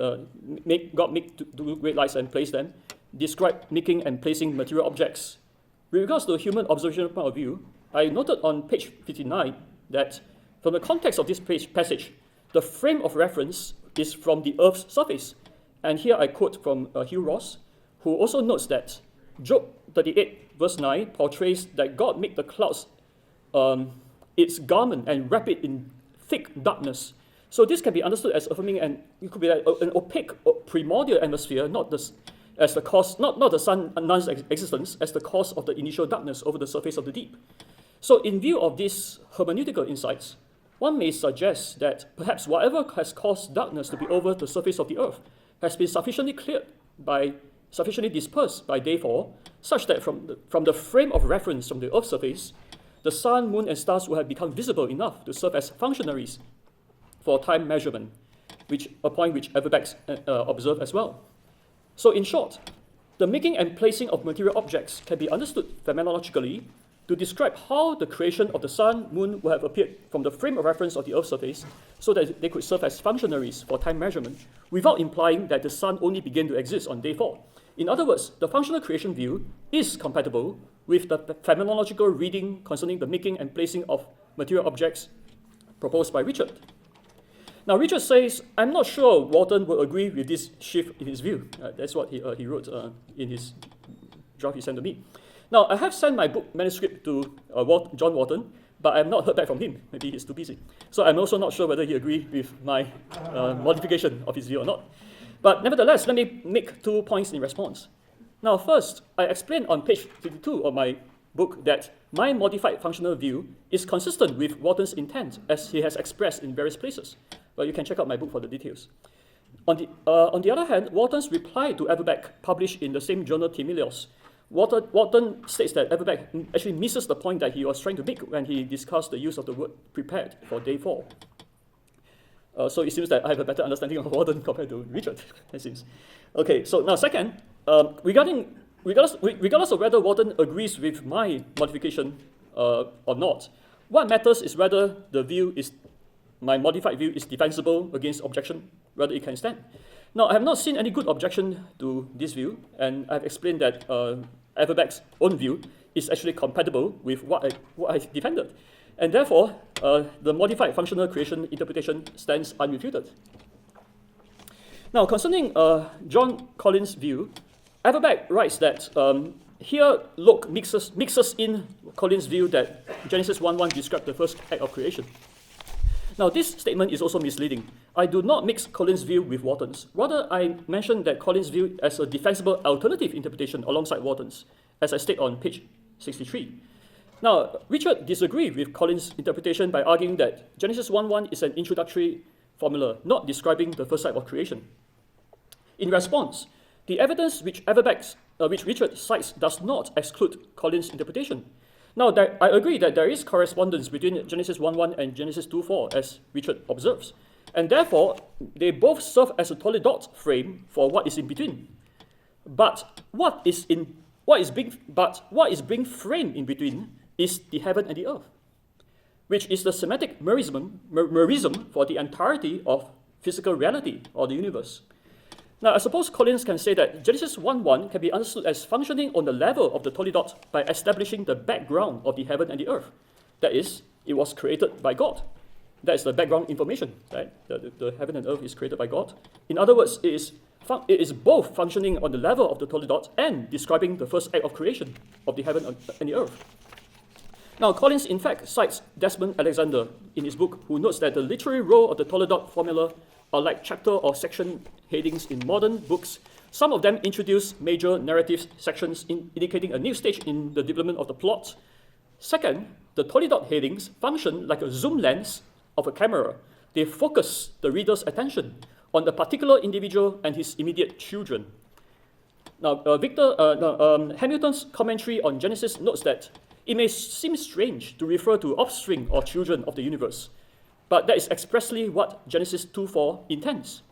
God make to do great lights and place them, describe making and placing material objects. With regards to the human observational point of view, I noted on page 59 that from the context of this passage, the frame of reference is from the Earth's surface. And here I quote from Hugh Ross, who also notes that Job 38 verse 9 portrays that God made the clouds its garment and wrap it in thick darkness. So this can be understood as affirming, and it could be like an opaque primordial atmosphere, not the sun's existence, as the cause of the initial darkness over the surface of the deep. So in view of these hermeneutical insights, one may suggest that perhaps whatever has caused darkness to be over the surface of the earth has been sufficiently dispersed by day 4, such that from the frame of reference from the earth's surface, the sun, moon, and stars will have become visible enough to serve as functionaries for time measurement, a point which Averback observed as well. So in short, the making and placing of material objects can be understood phenomenologically to describe how the creation of the sun, moon will have appeared from the frame of reference of the Earth's surface so that they could serve as functionaries for time measurement, without implying that the sun only began to exist on day 4. In other words, the functional creation view is compatible with the phenomenological reading concerning the making and placing of material objects proposed by Richard. Now, Richard says, I'm not sure Walton will agree with this shift in his view. That's what he wrote in his draft he sent to me. Now, I have sent my book manuscript to John Walton, but I have not heard back from him. Maybe he's too busy. So I'm also not sure whether he agreed with my modification of his view or not. But nevertheless, let me make 2 points in response. Now, first, I explained on page 52 of my book that my modified functional view is consistent with Walton's intent, as he has expressed in various places. But you can check out my book for the details. On the other hand, Walton's reply to Averback, published in the same journal Timelios, Walton states that Averback actually misses the point that he was trying to make when he discussed the use of the word prepared for day 4. So it seems that I have a better understanding of Walden compared to Richard, it seems. Okay, so now second, regardless of whether Walden agrees with my modification or not, what matters is whether my modified view is defensible against objection, whether it can stand. Now, I have not seen any good objection to this view, and I've explained that Averback's own view is actually compatible with what I defended. And therefore, the modified functional creation interpretation stands unrefuted. Now, concerning John Collins' view, Averback writes that here Loke mixes in Collins' view that Genesis 1:1 described the first act of creation. Now, this statement is also misleading. I do not mix Collins' view with Walton's. Rather, I mentioned that Collins' view as a defensible alternative interpretation alongside Walton's, as I state on page 63. Now, Richard disagreed with Collins' interpretation by arguing that Genesis 1:1 is an introductory formula, not describing the first act of creation. In response, the evidence which Richard cites does not exclude Collins' interpretation. Now, I agree that there is correspondence between Genesis 1:1 and Genesis 2:4, as Richard observes, and therefore they both serve as a Toledot frame for what is in between. But what is being framed in between is the heaven and the earth, which is the semantic merism for the entirety of physical reality or the universe. Now, I suppose Collins can say that Genesis 1:1 can be understood as functioning on the level of the Toledot by establishing the background of the heaven and the earth. That is, it was created by God. That is the background information, right? The heaven and earth is created by God. In other words, it is both functioning on the level of the Toledot and describing the first act of creation of the heaven and the earth. Now, Collins in fact cites Desmond Alexander in his book, who notes that the literary role of the Toledot formula are like chapter or section headings in modern books. Some of them introduce major narrative sections indicating a new stage in the development of the plot. Second, the Toledot headings function like a zoom lens of a camera. They focus the reader's attention on a particular individual and his immediate children. Now, Hamilton's commentary on Genesis notes that it may seem strange to refer to offspring or children of the universe, but that is expressly what Genesis 2:4 intends.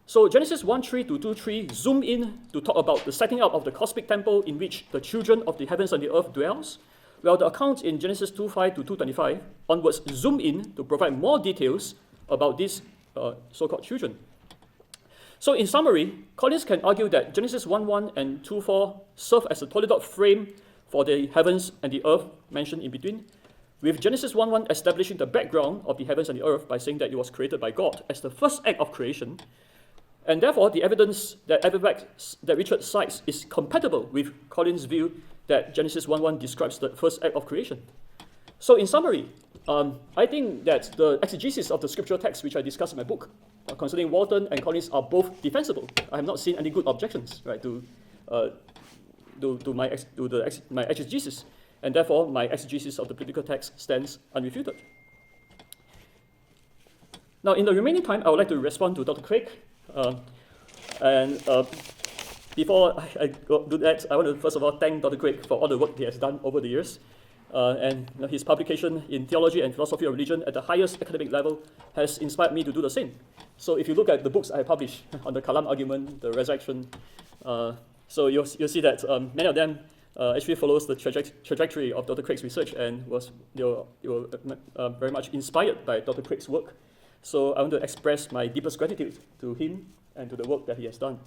So Genesis 1:3 to 2:3 zoom in to talk about the setting up of the cosmic temple in which the children of the heavens and the earth dwells, while the account in Genesis 2:5 to 2:25 onwards zoom in to provide more details about these so-called children. So in summary, Collins can argue that Genesis 1:1 and 2:4 serve as a Toledot frame for the heavens and the earth mentioned in between, with Genesis 1:1 establishing the background of the heavens and the earth by saying that it was created by God as the first act of creation, and therefore the evidence that Richard cites is compatible with Collins' view that Genesis 1:1 describes the first act of creation. So in summary, I think that the exegesis of the scriptural text which I discussed in my book concerning Walton and Collins are both defensible. I have not seen any good objections, right, to my exegesis, and therefore my exegesis of the biblical text stands unrefuted. Now, in the remaining time, I would like to respond to Dr. Craig. Before I do that, I want to first of all thank Dr. Craig for all the work he has done over the years. His publication in Theology and Philosophy of Religion at the highest academic level has inspired me to do the same. So if you look at the books I published on the Kalam argument, the resurrection, so you'll see that many of them actually follows the trajectory of Dr. Craig's research and they were very much inspired by Dr. Craig's work. So I want to express my deepest gratitude to him and to the work that he has done.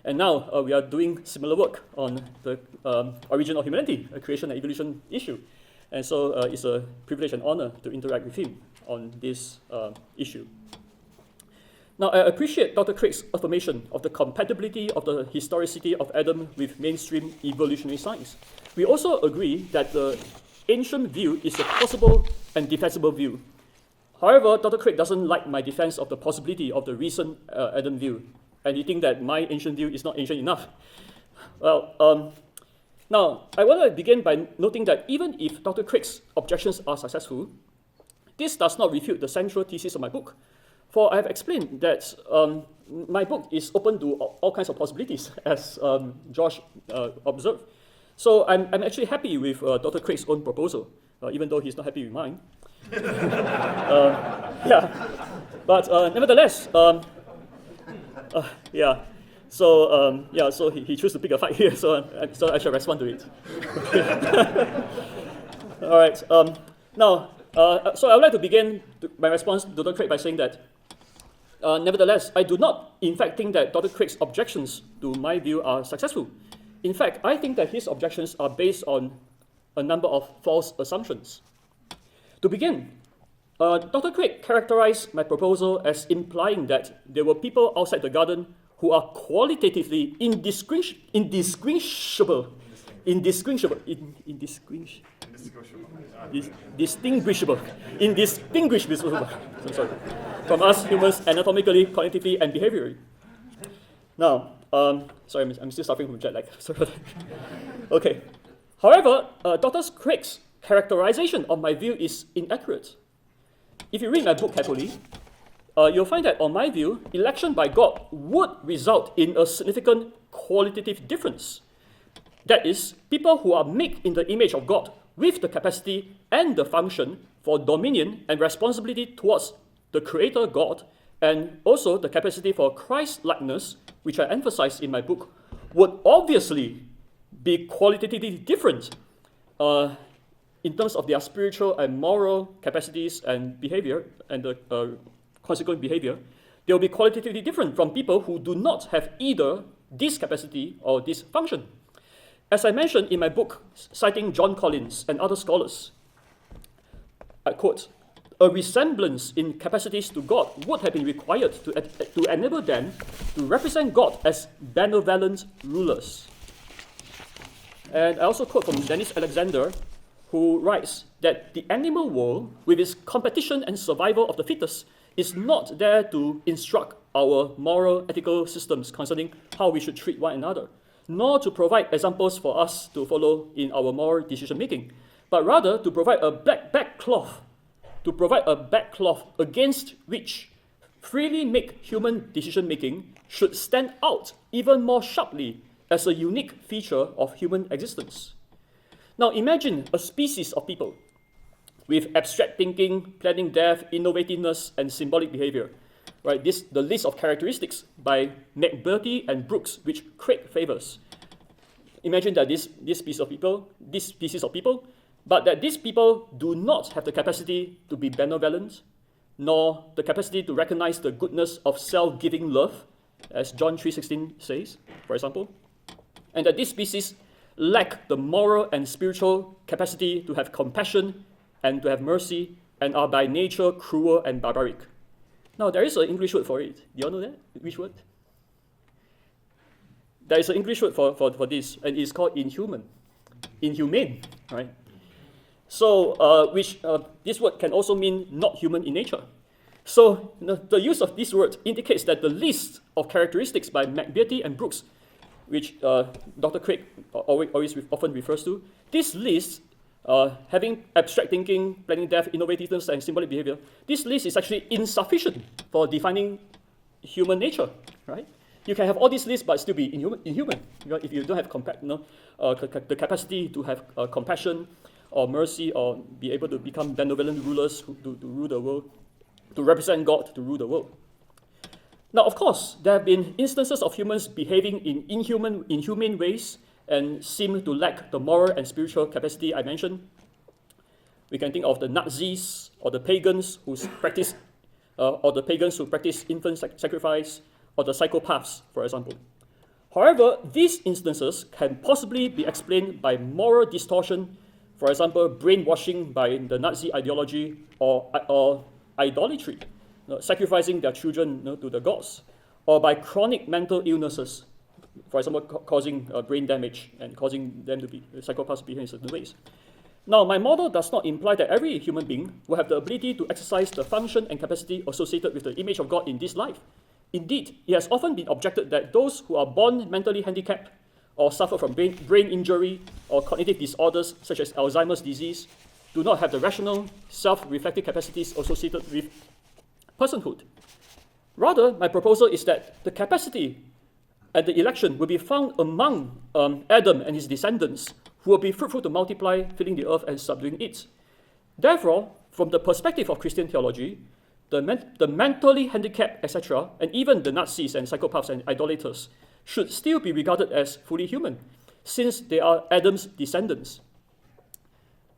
And now we are doing similar work on the origin of humanity, a creation and evolution issue. And so it's a privilege and honor to interact with him on this issue. Now, I appreciate Dr. Craig's affirmation of the compatibility of the historicity of Adam with mainstream evolutionary science. We also agree that the ancient view is a possible and defensible view. However, Dr. Craig doesn't like my defense of the possibility of the recent Adam view, and he thinks that my ancient view is not ancient enough. Well, now, I want to begin by noting that even if Dr. Craig's objections are successful, this does not refute the central thesis of my book. For I have explained that my book is open to all kinds of possibilities, as Josh observed. So I'm actually happy with Dr. Craig's own proposal, even though he's not happy with mine. But nevertheless, yeah. So so he chose to pick a fight here. So I shall respond to it. All right. Now, so I would like to begin my response to Dr. Craig by saying that, nevertheless, I do not, in fact, think that Dr. Craig's objections to my view are successful. In fact, I think that his objections are based on a number of false assumptions. To begin, Dr. Craig characterized my proposal as implying that there were people outside the garden who are qualitatively indistinguishable. From us humans anatomically, cognitively, and behaviorally. Now, sorry, I'm still suffering from jet lag. Sorry. Okay. However, Dr. Craig's characterization of my view is inaccurate. If you read my book carefully, you'll find that, on my view, election by God would result in a significant qualitative difference. That is, people who are made in the image of God with the capacity and the function for dominion and responsibility towards the Creator God, and also the capacity for Christ-likeness, which I emphasize in my book, would obviously be qualitatively different in terms of their spiritual and moral capacities and behavior, and the consequent behavior. They will be qualitatively different from people who do not have either this capacity or this function. As I mentioned in my book, citing John Collins and other scholars, I quote, "A resemblance in capacities to God would have been required to enable them to represent God as benevolent rulers." And I also quote from Dennis Alexander, who writes that the animal world, with its competition and survival of the fittest, is not there to instruct our moral, ethical systems concerning how we should treat one another, nor to provide examples for us to follow in our moral decision-making, but rather to provide a backcloth against which freely made human decision-making should stand out even more sharply as a unique feature of human existence. Now imagine a species of people with abstract thinking, planning depth, innovativeness, and symbolic behavior. Right? The list of characteristics by McBurty and Brooks, which Craig favors. Imagine that this species of people, but that these people do not have the capacity to be benevolent, nor the capacity to recognize the goodness of self-giving love, as John 3:16 says, for example, and that this species lack the moral and spiritual capacity to have compassion and to have mercy, and are by nature cruel and barbaric. Now, there is an English word for it. Do you all know that? Which word? There is an English word for this, and it's called inhuman. Inhumane, right? So, this word can also mean not human in nature. So, the use of this word indicates that the list of characteristics by McBurty and Brooks, which Dr. Craig often refers to, this list, having abstract thinking, planning depth, innovativeness, and symbolic behavior, this list is actually insufficient for defining human nature, right? You can have all these lists but still be inhuman. If you don't have the capacity to have compassion or mercy, or be able to become benevolent rulers to rule the world, to represent God, to rule the world. Now, of course, there have been instances of humans behaving in inhumane ways and seem to lack the moral and spiritual capacity I mentioned. We can think of the Nazis or the pagans who practice infant sacrifice, or the psychopaths, for example. However, these instances can possibly be explained by moral distortion, for example, brainwashing by the Nazi ideology, or idolatry, sacrificing their children to the gods, or by chronic mental illnesses, for example, causing brain damage and causing them to be psychopaths behave in certain ways. Now, my model does not imply that every human being will have the ability to exercise the function and capacity associated with the image of God in this life. Indeed, it has often been objected that those who are born mentally handicapped or suffer from brain injury or cognitive disorders such as Alzheimer's disease do not have the rational, self-reflective capacities associated with personhood. Rather, my proposal is that the capacity and the election will be found among Adam and his descendants, who will be fruitful to multiply, filling the earth and subduing it. Therefore, from the perspective of Christian theology, the mentally handicapped, etc., and even the Nazis and psychopaths and idolaters should still be regarded as fully human, since they are Adam's descendants.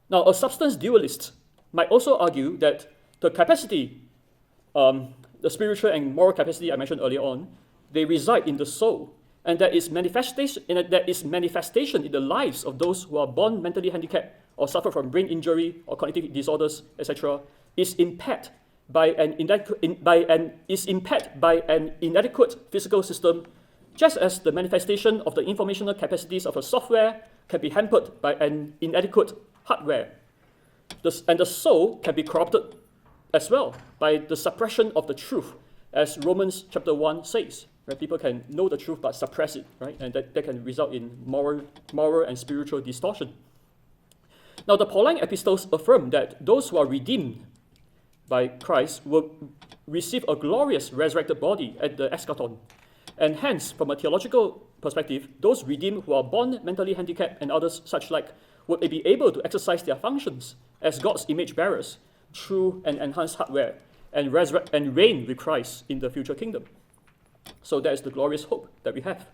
Now, a substance dualist might also argue that the capacity, the spiritual and moral capacity I mentioned earlier on, they reside in the soul, and that is manifestation in the lives of those who are born mentally handicapped or suffer from brain injury or cognitive disorders, etc., is impaired by an inadequate physical system, just as the manifestation of the informational capacities of a software can be hampered by an inadequate hardware. And the soul can be corrupted as well by the suppression of the truth, as Romans chapter 1 says. Right? People can know the truth but suppress it, right? And that can result in moral and spiritual distortion. Now, the Pauline epistles affirm that those who are redeemed by Christ will receive a glorious resurrected body at the eschaton. And hence, from a theological perspective, those redeemed who are born mentally handicapped and others such like would be able to exercise their functions as God's image bearers through an enhanced hardware and reign with Christ in the future kingdom. So that is the glorious hope that we have.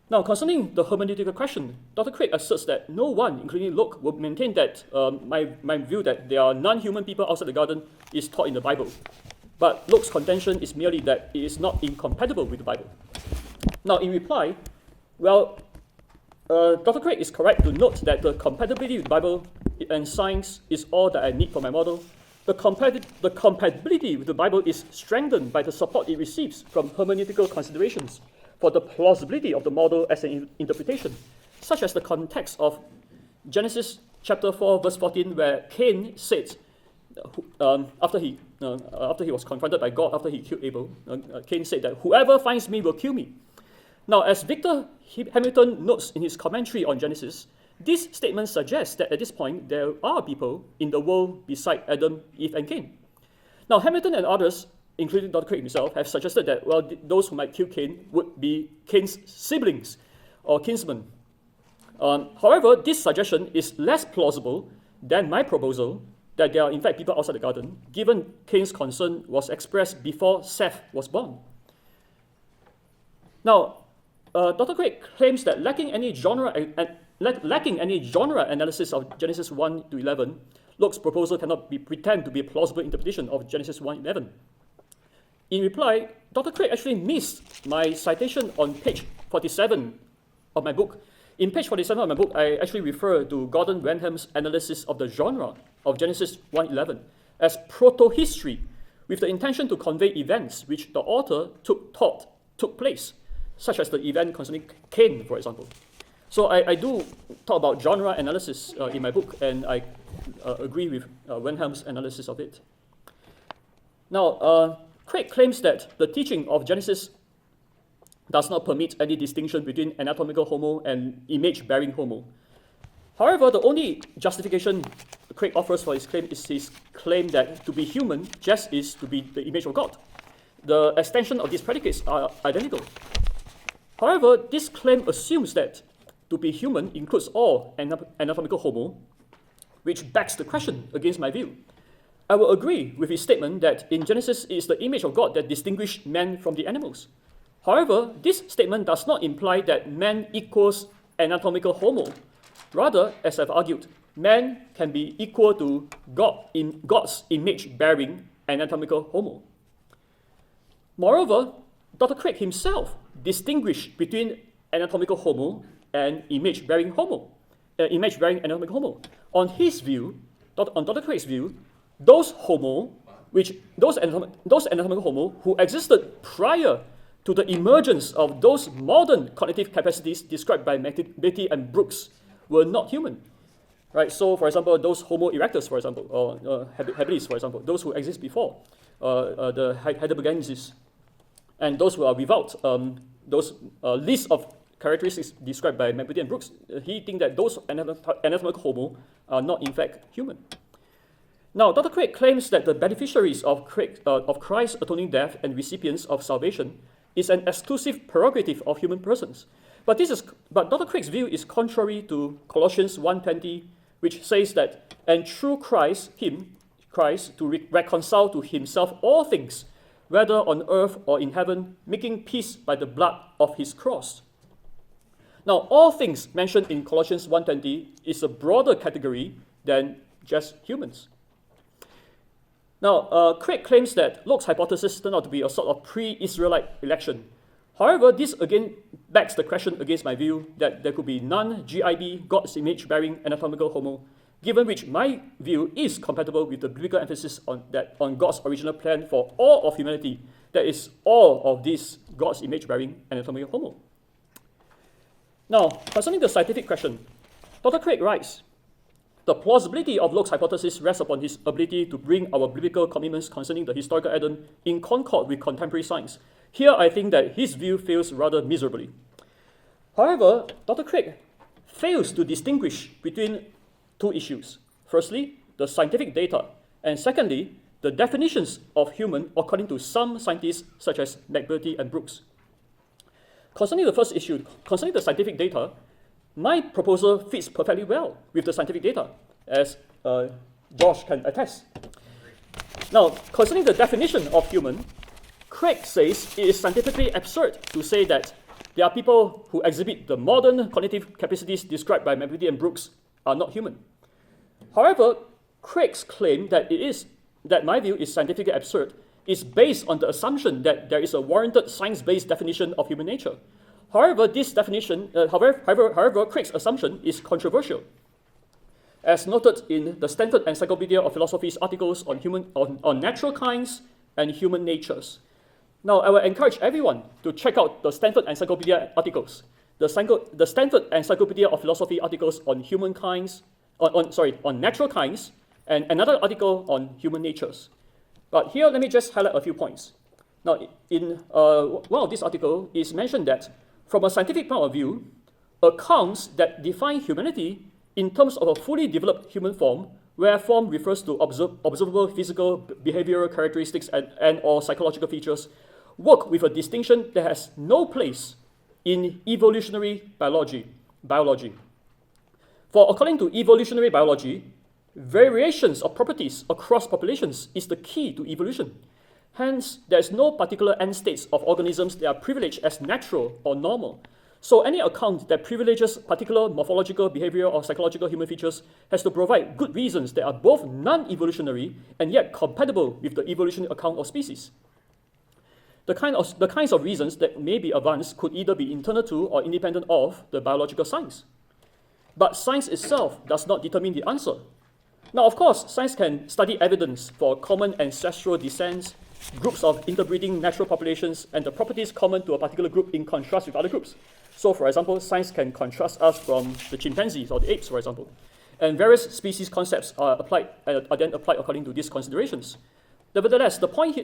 Now, concerning the hermeneutical question, Dr. Craig asserts that no one, including Loke, will maintain that my view that there are non-human people outside the garden is taught in the Bible. But Loke's contention is merely that it is not incompatible with the Bible. Now, in reply, Dr. Craig is correct to note that the compatibility with the Bible and science is all that I need for my model. The compatibility with the Bible is strengthened by the support it receives from hermeneutical considerations for the plausibility of the model as an interpretation, such as the context of Genesis chapter 4, verse 14, where Cain said, after he was confronted by God after he killed Abel, Cain said that whoever finds me will kill me. Now, as Victor Hamilton notes in his commentary on Genesis, this statement suggests that at this point there are people in the world beside Adam, Eve, and Cain. Now, Hamilton and others, including Dr. Craig himself, have suggested that those who might kill Cain would be Cain's siblings or kinsmen. However, this suggestion is less plausible than my proposal that there are in fact people outside the garden, given Cain's concern was expressed before Seth was born. Now, Dr. Craig claims that lacking any genre analysis of Genesis 1 to 11, Loke's proposal cannot be pretend to be a plausible interpretation of Genesis 1:11. In reply, Dr. Craig actually missed my citation on page 47 of my book. In page 47 of my book, I actually refer to Gordon Wenham's analysis of the genre of Genesis 1:11 as proto-history, with the intention to convey events which the author thought took place, such as the event concerning Cain, for example. So I do talk about genre analysis in my book, and I agree with Wenham's analysis of it. Now, Craig claims that the teaching of Genesis does not permit any distinction between anatomical homo and image-bearing homo. However, the only justification Craig offers for his claim is his claim that to be human just is to be the image of God. The extension of these predicates are identical. However, this claim assumes that to be human includes all anatomical homo, which begs the question against my view. I will agree with his statement that in Genesis it is the image of God that distinguished man from the animals. However, this statement does not imply that man equals anatomical homo. Rather, as I've argued, man can be equal to God in God's image-bearing anatomical homo. Moreover, Dr. Craig himself distinguished between anatomical homo and image-bearing anatomical homo. On his view, on Dr. Craig's view, those anatomical homo who existed prior to the emergence of those modern cognitive capacities described by Beatty and Brooks were not human. Right? So, for example, those Homo erectus, for example, or habilis, for example, those who exist before the Heidelbergensis, and those who are without those list of characteristics described by Beatty and Brooks, he thinks that those anatomical homo are not in fact human. Now, Dr. Craig claims that the beneficiaries of Christ's atoning death and recipients of salvation is an exclusive prerogative of human persons. But Dr. Craig's view is contrary to Colossians 1:20, which says that, and through Christ, him, Christ to reconcile to himself all things, whether on earth or in heaven, making peace by the blood of his cross. Now, all things mentioned in Colossians 1:20 is a broader category than just humans. Now, Craig claims that Loke's hypothesis turned out to be a sort of pre-Israelite election. However, this again begs the question against my view that there could be non-GIB, God's image-bearing anatomical homo, given which my view is compatible with the biblical emphasis on God's original plan for all of humanity, that is, all of this God's image-bearing anatomical homo. Now, concerning the scientific question, Dr. Craig writes, the plausibility of Loke's hypothesis rests upon his ability to bring our biblical commitments concerning the historical Adam in concord with contemporary science. Here, I think that his view fails rather miserably. However, Dr. Craig fails to distinguish between two issues. Firstly, the scientific data, and secondly, the definitions of human according to some scientists such as McBurty and Brooks. Concerning the first issue, concerning the scientific data, my proposal fits perfectly well with the scientific data, as Josh can attest. Now, concerning the definition of human, Craig says it is scientifically absurd to say that there are people who exhibit the modern cognitive capacities described by McBurty and Brooks are not human. However, Craig's claim that my view is scientifically absurd is based on the assumption that there is a warranted science-based definition of human nature. However, this definition, however, Craig's assumption is controversial. As noted in the Stanford Encyclopedia of Philosophy's articles on natural kinds and human natures. Now, I will encourage everyone to check out the Stanford Encyclopedia articles. The Stanford Encyclopedia of Philosophy articles on on natural kinds, and another article on human natures. But here, let me just highlight a few points. Now, in one of these articles, it's mentioned that from a scientific point of view, accounts that define humanity in terms of a fully developed human form, where form refers to observable physical behavioral characteristics and or psychological features, work with a distinction that has no place in evolutionary biology. For according to evolutionary biology, variations of properties across populations is the key to evolution. Hence, there is no particular end states of organisms that are privileged as natural or normal. So any account that privileges particular morphological, behavioral, or psychological human features has to provide good reasons that are both non-evolutionary and yet compatible with the evolutionary account of species. The kinds of reasons that may be advanced could either be internal to or independent of the biological science. But science itself does not determine the answer. Now, of course, science can study evidence for common ancestral descents, groups of interbreeding natural populations, and the properties common to a particular group in contrast with other groups. So, for example, science can contrast us from the chimpanzees or the apes, for example. And various species concepts are then applied according to these considerations. Nevertheless, the point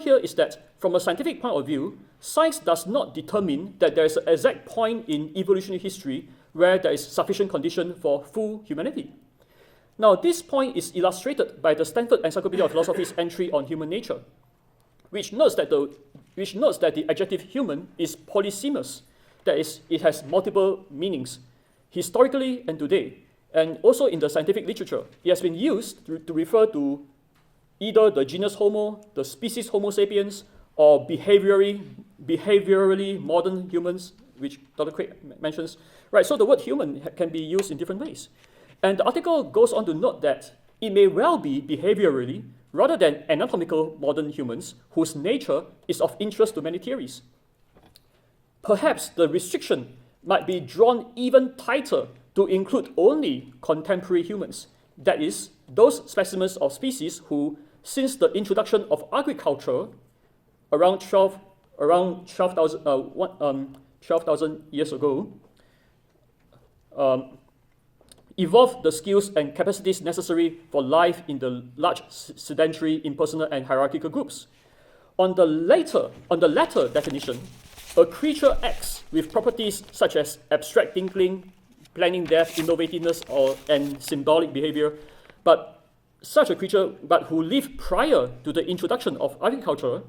here is that from a scientific point of view, science does not determine that there is an exact point in evolutionary history where there is sufficient condition for full humanity. Now, this point is illustrated by the Stanford Encyclopedia of Philosophy's entry on human nature, which notes that the adjective human is polysemous, that is, it has multiple meanings, historically and today, and also in the scientific literature. It has been used to refer to either the genus Homo, the species Homo sapiens, or behaviorally modern humans, which Dr. Craig mentions. Right, so the word human can be used in different ways. And the article goes on to note that it may well be behaviorally rather than anatomical modern humans whose nature is of interest to many theories. Perhaps the restriction might be drawn even tighter to include only contemporary humans, that is, those specimens of species who, since the introduction of agriculture around 12,000 years ago, evolved the skills and capacities necessary for life in the large sedentary, impersonal, and hierarchical groups. On the latter definition, a creature acts with properties such as abstract thinking, planning death, innovativeness, and symbolic behavior, but who lived prior to the introduction of agriculture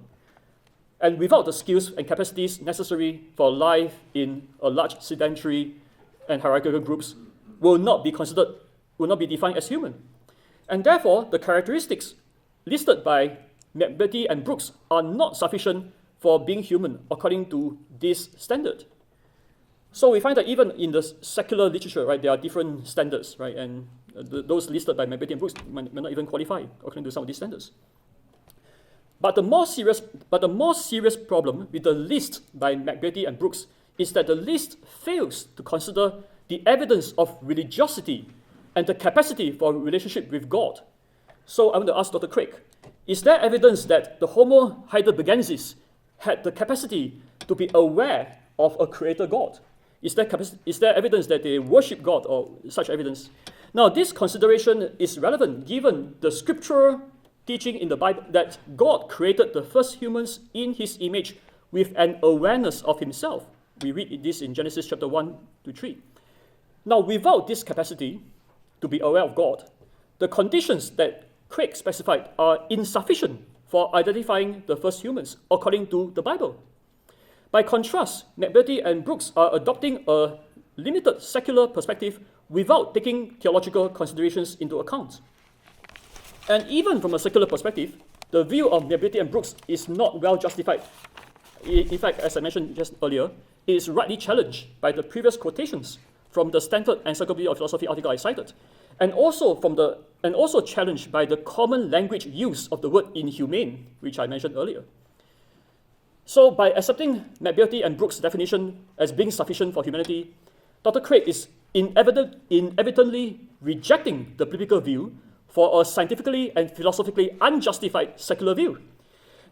and without the skills and capacities necessary for life in a large sedentary and hierarchical groups will not be defined as human. And therefore, the characteristics listed by McBetty and Brooks are not sufficient for being human according to this standard. So we find that even in the secular literature, right, there are different standards, right, and those listed by McBetty and Brooks may not even qualify according to some of these standards. But the more serious problem with the list by McBetty and Brooks is that the list fails to consider the evidence of religiosity and the capacity for relationship with God. So I want to ask Dr. Craig, is there evidence that the Homo heidelbergensis had the capacity to be aware of a creator God? Is there evidence that they worship God or such evidence? Now, this consideration is relevant given the scriptural teaching in the Bible that God created the first humans in his image with an awareness of himself. We read this in Genesis chapter 1 to 3. Now, without this capacity to be aware of God, the conditions that Craig specified are insufficient for identifying the first humans according to the Bible. By contrast, McBetty and Brooks are adopting a limited secular perspective without taking theological considerations into account. And even from a secular perspective, the view of McBetty and Brooks is not well justified. In fact, as I mentioned just earlier, it is rightly challenged by the previous quotations from the Stanford Encyclopedia of Philosophy article I cited, and also challenged by the common language use of the word inhumane, which I mentioned earlier. So by accepting McBetty and Brooks' definition as being sufficient for humanity, Dr. Craig is inevitably rejecting the biblical view for a scientifically and philosophically unjustified secular view.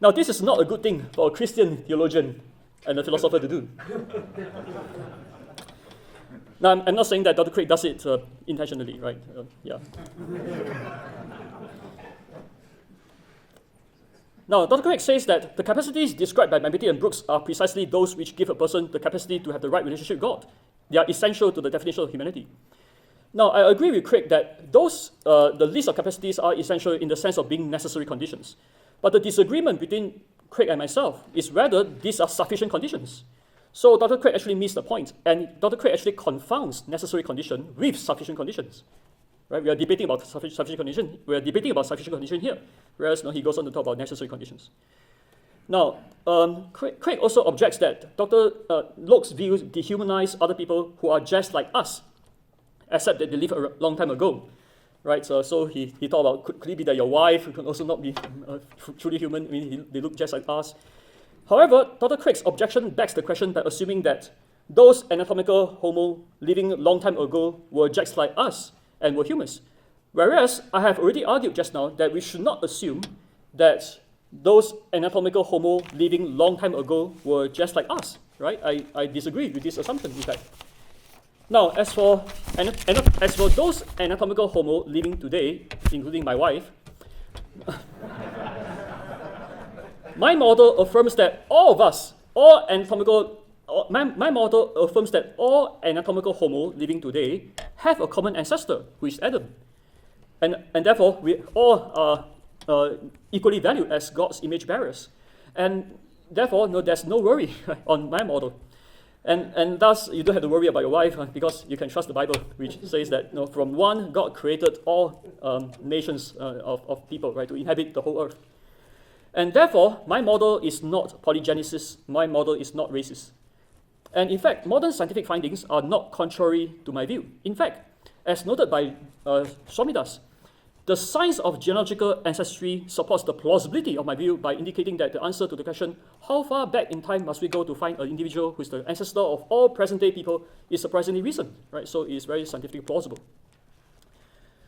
Now, this is not a good thing for a Christian theologian and a philosopher to do. Now, I'm not saying that Dr. Craig does it intentionally, right? Yeah. Now, Dr. Craig says that the capacities described by McBetty and Brooks are precisely those which give a person the capacity to have the right relationship with God. They are essential to the definition of humanity. Now, I agree with Craig that the list of capacities are essential in the sense of being necessary conditions. But the disagreement between Craig and myself is whether these are sufficient conditions. So Dr. Craig actually missed the point, and Dr. Craig actually confounds necessary condition with sufficient conditions. Right? We are debating about sufficient condition. We are debating about sufficient condition here, whereas he goes on to talk about necessary conditions. Now, Craig also objects that Dr. Loke's views dehumanize other people who are just like us, except that they lived a long time ago. Right? So he thought about, could it be that your wife could also not be truly human? I mean, they look just like us. However, Dr. Craig's objection begs the question by assuming that those anatomical Homo living a long time ago were just like us and were humans. Whereas I have already argued just now that we should not assume that those anatomical Homo living long time ago were just like us, right? I disagree with this assumption, in fact. Now, as for those anatomical Homo living today, including my wife, my model affirms that my model affirms that all anatomical Homo living today have a common ancestor, who is Adam. And therefore, we all are equally valued as God's image bearers. And therefore, there's no worry on my model. And thus, you don't have to worry about your wife because you can trust the Bible, which says that from one, God created all nations of people, right, to inhabit the whole earth. And therefore, my model is not polygenesis, my model is not racist. And in fact, modern scientific findings are not contrary to my view. In fact, as noted by Swamidass, the science of genealogical ancestry supports the plausibility of my view by indicating that the answer to the question, how far back in time must we go to find an individual who is the ancestor of all present-day people, is surprisingly recent, right? So it's very scientifically plausible.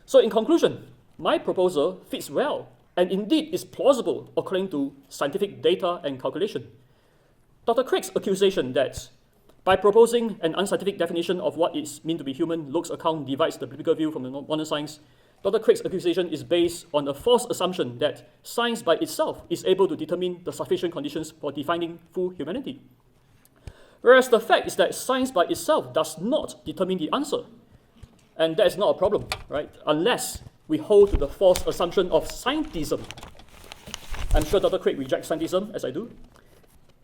So in conclusion, my proposal fits well and indeed is plausible according to scientific data and calculation. Dr. Craig's accusation that by proposing an unscientific definition of what it means to be human, Loke's account divides the biblical view from the modern science, Dr. Craig's accusation is based on a false assumption that science by itself is able to determine the sufficient conditions for defining full humanity. Whereas the fact is that science by itself does not determine the answer. And that is not a problem, right? Unless we hold to the false assumption of scientism. I'm sure Dr. Craig rejects scientism, as I do.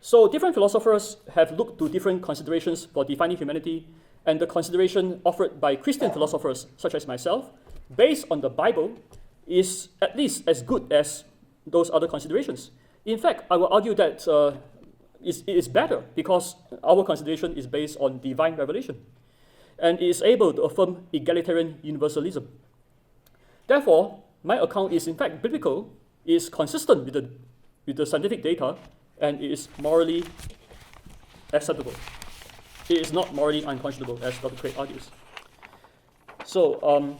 So different philosophers have looked to different considerations for defining humanity, and the consideration offered by Christian philosophers, such as myself, based on the Bible, is at least as good as those other considerations. In fact, I will argue that it is better because our consideration is based on divine revelation and it is able to affirm egalitarian universalism. Therefore, my account is in fact biblical, is consistent with the scientific data, and it is morally acceptable. It is not morally unconscionable, as Dr. Craig argues. So,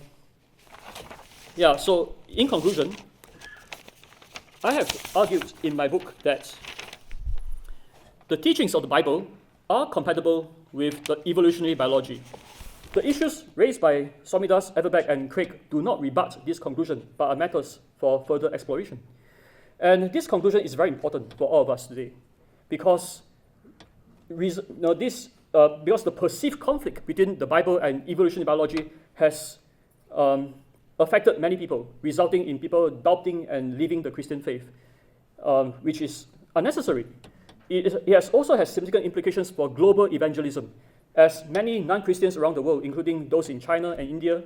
so in conclusion, I have argued in my book that the teachings of the Bible are compatible with the evolutionary biology. The issues raised by Swamidass, Averback, and Craig do not rebut this conclusion, but are matters for further exploration. And this conclusion is very important for all of us today, because because the perceived conflict between the Bible and evolutionary biology has affected many people, resulting in people doubting and leaving the Christian faith, which is unnecessary. It also has significant implications for global evangelism, as many non-Christians around the world, including those in China and India,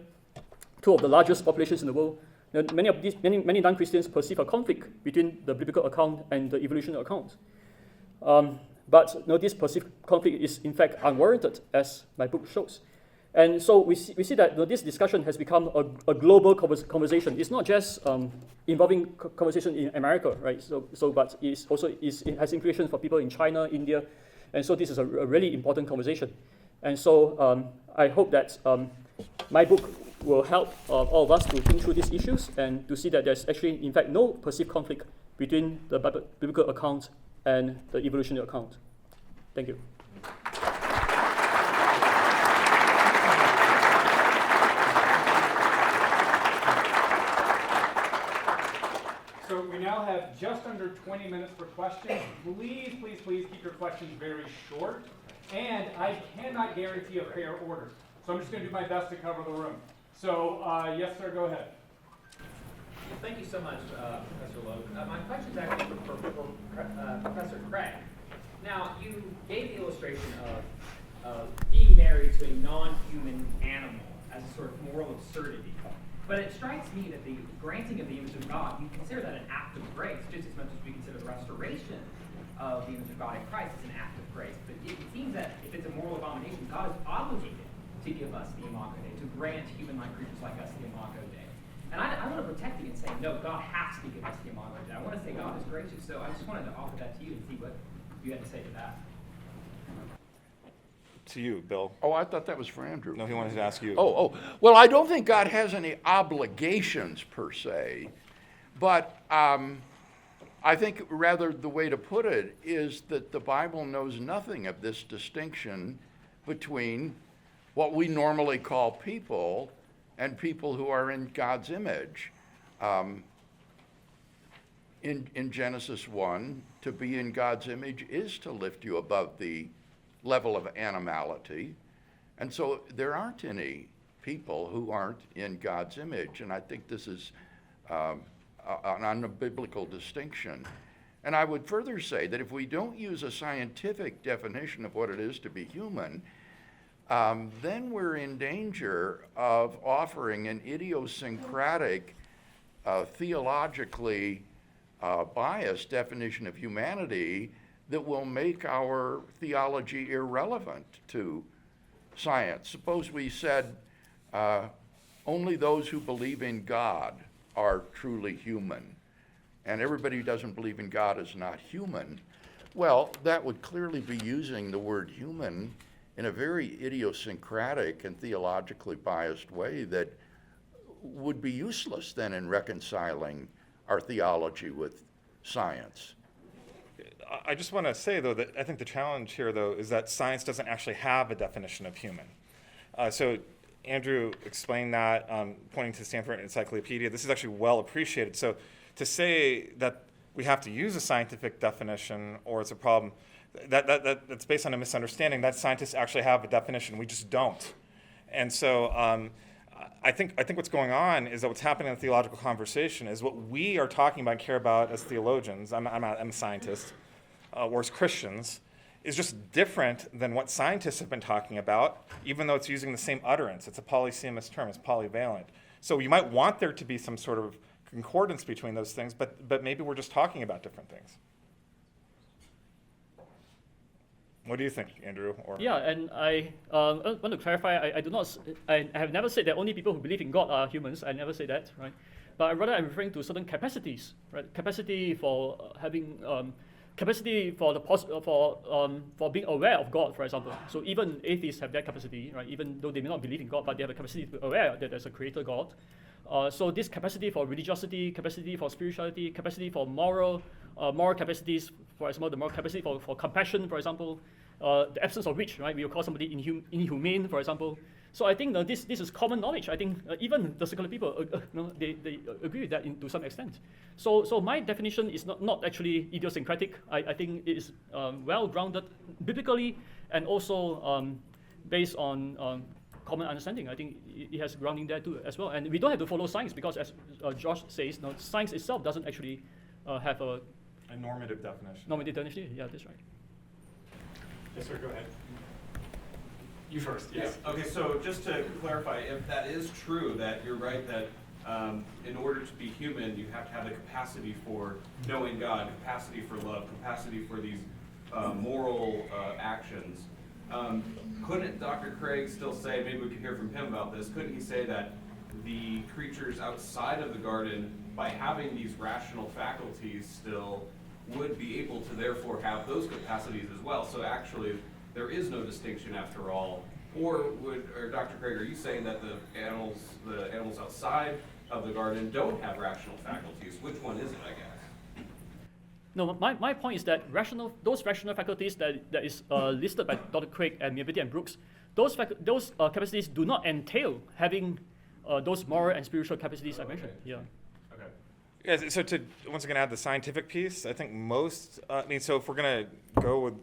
two of the largest populations in the world, many non-Christians perceive a conflict between the biblical account and the evolutionary account. But this perceived conflict is in fact unwarranted, as my book shows. And so we see that this discussion has become a global conversation. It's not just involving conversation in America, right? But it has implications for people in China, India, and so this is a really important conversation. And so I hope that my book will help all of us to think through these issues and to see that there's actually, in fact, no perceived conflict between the biblical account and the evolutionary account. Thank you. So we now have just under 20 minutes for questions. Please keep your questions very short. And I cannot guarantee a fair order. So I'm just going to do my best to cover the room. So, yes, sir, go ahead. Thank you so much, Professor Loke. My question is actually for Professor Craig. Now, you gave the illustration of being married to a non-human animal as a sort of moral absurdity. But it strikes me that the granting of the image of God, we consider that an act of grace, just as much as we consider the restoration of the image of God in Christ as an act of grace. But it seems that if it's a moral abomination, God is obligated to give us the Imago Dei, to grant human-like creatures like us the Imago Dei. And I want to protect you and say, no, God has to give us the Imago Dei. I want to say God is gracious. So I just wanted to offer that to you and see what you had to say to that. To you, Bill. Oh, I thought that was for Andrew. No, he wanted to ask you. Well, I don't think God has any obligations per se, but I think rather the way to put it is that the Bible knows nothing of this distinction between what we normally call people and people who are in God's image. In Genesis 1, to be in God's image is to lift you above the level of animality. And so there aren't any people who aren't in God's image. And I think this is an unbiblical distinction. And I would further say that if we don't use a scientific definition of what it is to be human, then we're in danger of offering an idiosyncratic, theologically biased definition of humanity that will make our theology irrelevant to science. Suppose we said only those who believe in God are truly human, and everybody who doesn't believe in God is not human. Well, that would clearly be using the word human in a very idiosyncratic and theologically biased way that would be useless then in reconciling our theology with science. I just want to say, though, that I think the challenge here, though, is that science doesn't actually have a definition of human. So Andrew explained that, pointing to the Stanford Encyclopedia. This is actually well appreciated. So to say that we have to use a scientific definition or it's a problem, that's based on a misunderstanding that scientists actually have a definition. We just don't. And so I think what's going on is that what's happening in the theological conversation is what we are talking about and care about as theologians, I'm a scientist, or as Christians, is just different than what scientists have been talking about, even though it's using the same utterance. It's a polysemous term, it's polyvalent. So you might want there to be some sort of concordance between those things, but maybe we're just talking about different things. What do you think, Andrew? Or Yeah, and I want to clarify. I do not. I have never said that only people who believe in God are humans. I never say that, right? But rather, I'm referring to certain capacities, right? Capacity for having, capacity for the for being aware of God, for example. So even atheists have that capacity, right? Even though they may not believe in God, but they have a capacity to be aware that there's a creator God. So this capacity for religiosity, capacity for spirituality, capacity for moral capacities, for example, the moral capacity for compassion, for example, the absence of which, right, we will call somebody inhumane, for example. So I think this is common knowledge. I think even the secular people, they agree with that to some extent. So my definition is not actually idiosyncratic. I think it is well grounded biblically and also based on common understanding. I think it has grounding there too as well. And we don't have to follow science because, as Josh says, science itself doesn't actually have a normative definition. Normative definition. Yeah, that's right. Yes, sir. Go ahead. You first, yes. Yeah. Okay, so just to clarify, if that is true, that you're right that in order to be human, you have to have the capacity for knowing God, capacity for love, capacity for these moral actions. Couldn't Dr. Craig still say, maybe we could hear from him about this, couldn't he say that the creatures outside of the garden, by having these rational faculties still, would be able to therefore have those capacities as well? So actually, there is no distinction after all. Or Dr. Craig, are you saying that the animals outside of the garden don't have rational faculties? Which one is it, I guess? No, my point is that those rational faculties that is listed by Dr. Craig and Lepien and Brooks, those capacities do not entail having those moral and spiritual capacities I mentioned. Yeah. Yeah, so to once again add the scientific piece, I think most, so if we're going to go with,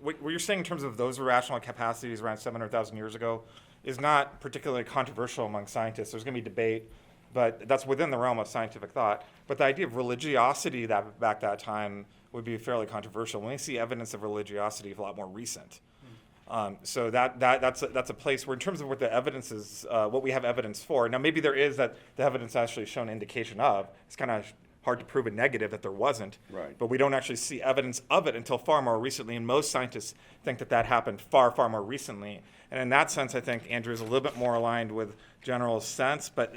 what you're saying in terms of those rational capacities around 700,000 years ago is not particularly controversial among scientists. There's going to be debate, but that's within the realm of scientific thought. But the idea of religiosity back that time would be fairly controversial. We see evidence of religiosity a lot more recent. So that's a place where, in terms of what the evidence is, what we have evidence for. Now, maybe there is that the evidence actually shown indication of. It's kind of hard to prove a negative that there wasn't. Right. But we don't actually see evidence of it until far more recently. And most scientists think that happened far, far more recently. And in that sense, I think Andrew is a little bit more aligned with general sense, but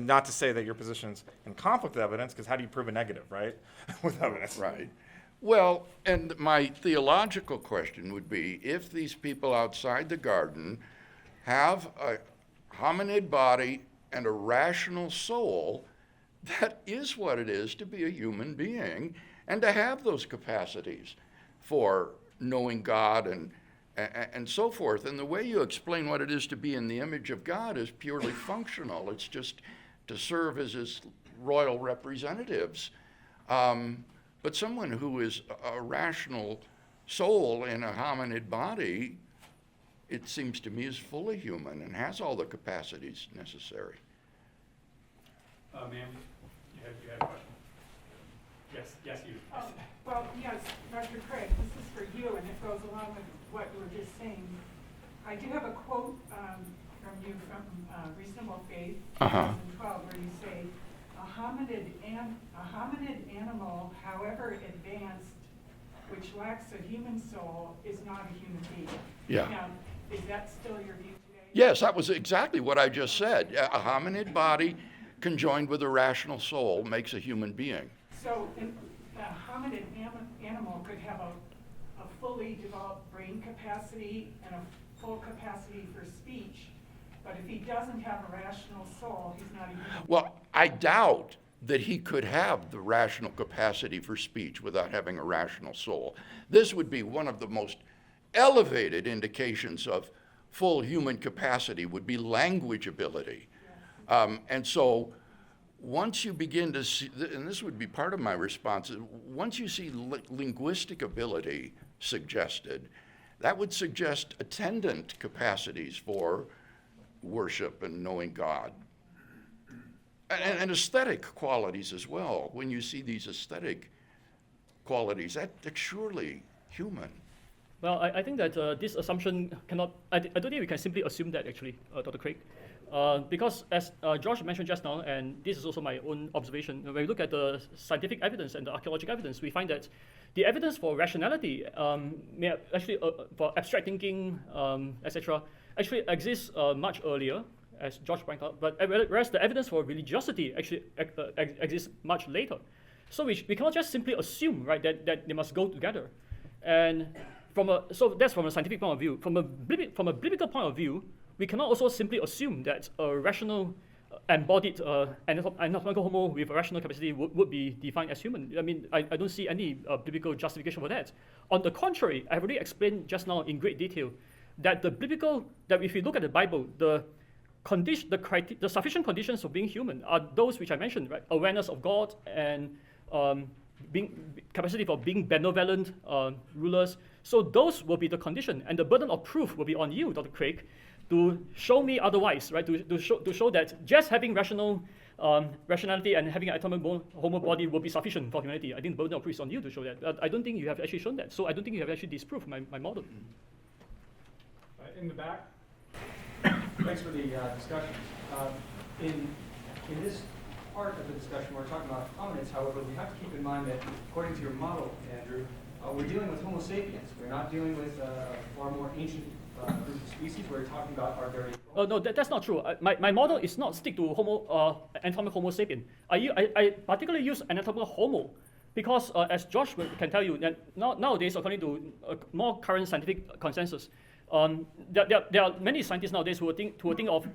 not to say that your position's in conflict with evidence, because how do you prove a negative, right, with evidence? Right. Well, and my theological question would be, if these people outside the garden have a hominid body and a rational soul, that is what it is to be a human being and to have those capacities for knowing God and so forth. And the way you explain what it is to be in the image of God is purely functional. It's just to serve as his royal representatives. But someone who is a rational soul in a hominid body, it seems to me, is fully human and has all the capacities necessary. Ma'am, you had a question? Yes, you. Well, yes, Dr. Craig, this is for you, and it goes along with what you were just saying. I do have a quote from you from Reasonable Faith, 2012, where you say, a hominid animal, however advanced, which lacks a human soul, is not a human being. Yeah. Now, is that still your view today? Yes, that was exactly what I just said. A hominid body conjoined with a rational soul makes a human being. So a hominid animal could have a fully developed brain capacity and a full capacity for speech, but if he doesn't have a rational soul, he's not a human being. Well, I doubt that he could have the rational capacity for speech without having a rational soul. This would be one of the most elevated indications of full human capacity, would be language ability. And so once you begin to see, and this would be part of my response, once you see linguistic ability suggested, that would suggest attendant capacities for worship and knowing God. And aesthetic qualities as well. When you see these aesthetic qualities, that's surely human. Well, I think that this assumption cannot, I don't think we can simply assume that actually, Dr. Craig. Because as Josh mentioned just now, and this is also my own observation, when we look at the scientific evidence and the archaeological evidence, we find that the evidence for rationality, may actually for abstract thinking, etc., actually exists much earlier, as Josh pointed out, but whereas the evidence for religiosity actually exists much later. So we cannot just simply assume, right, that they must go together. And so that's from a scientific point of view. From a biblical point of view, we cannot also simply assume that a rational, embodied anatomical homo with a rational capacity would be defined as human. I mean, I don't see any biblical justification for that. On the contrary, I have already explained just now in great detail that that if you look at the Bible, the sufficient conditions for being human are those which I mentioned, right? Awareness of God and capacity for being benevolent rulers. So those will be the condition, and the burden of proof will be on you, Dr. Craig, to show me otherwise, right? To show that just having rationality and having an atomic homo body will be sufficient for humanity. I think the burden of proof is on you to show that. I don't think you have actually shown that. So I don't think you have actually disproved my model. In the back. Thanks for the discussion. In this part of the discussion, we're talking about hominids. However, we have to keep in mind that, according to your model, Andrew, we're dealing with Homo sapiens. We're not dealing with a far more ancient group of species. We're talking about our very. Oh no, that's not true. My model is not stick to anatomical Homo sapien. I particularly use anatomical Homo because, as Josh can tell you, that nowadays, according to more current scientific consensus, there are many scientists nowadays who think of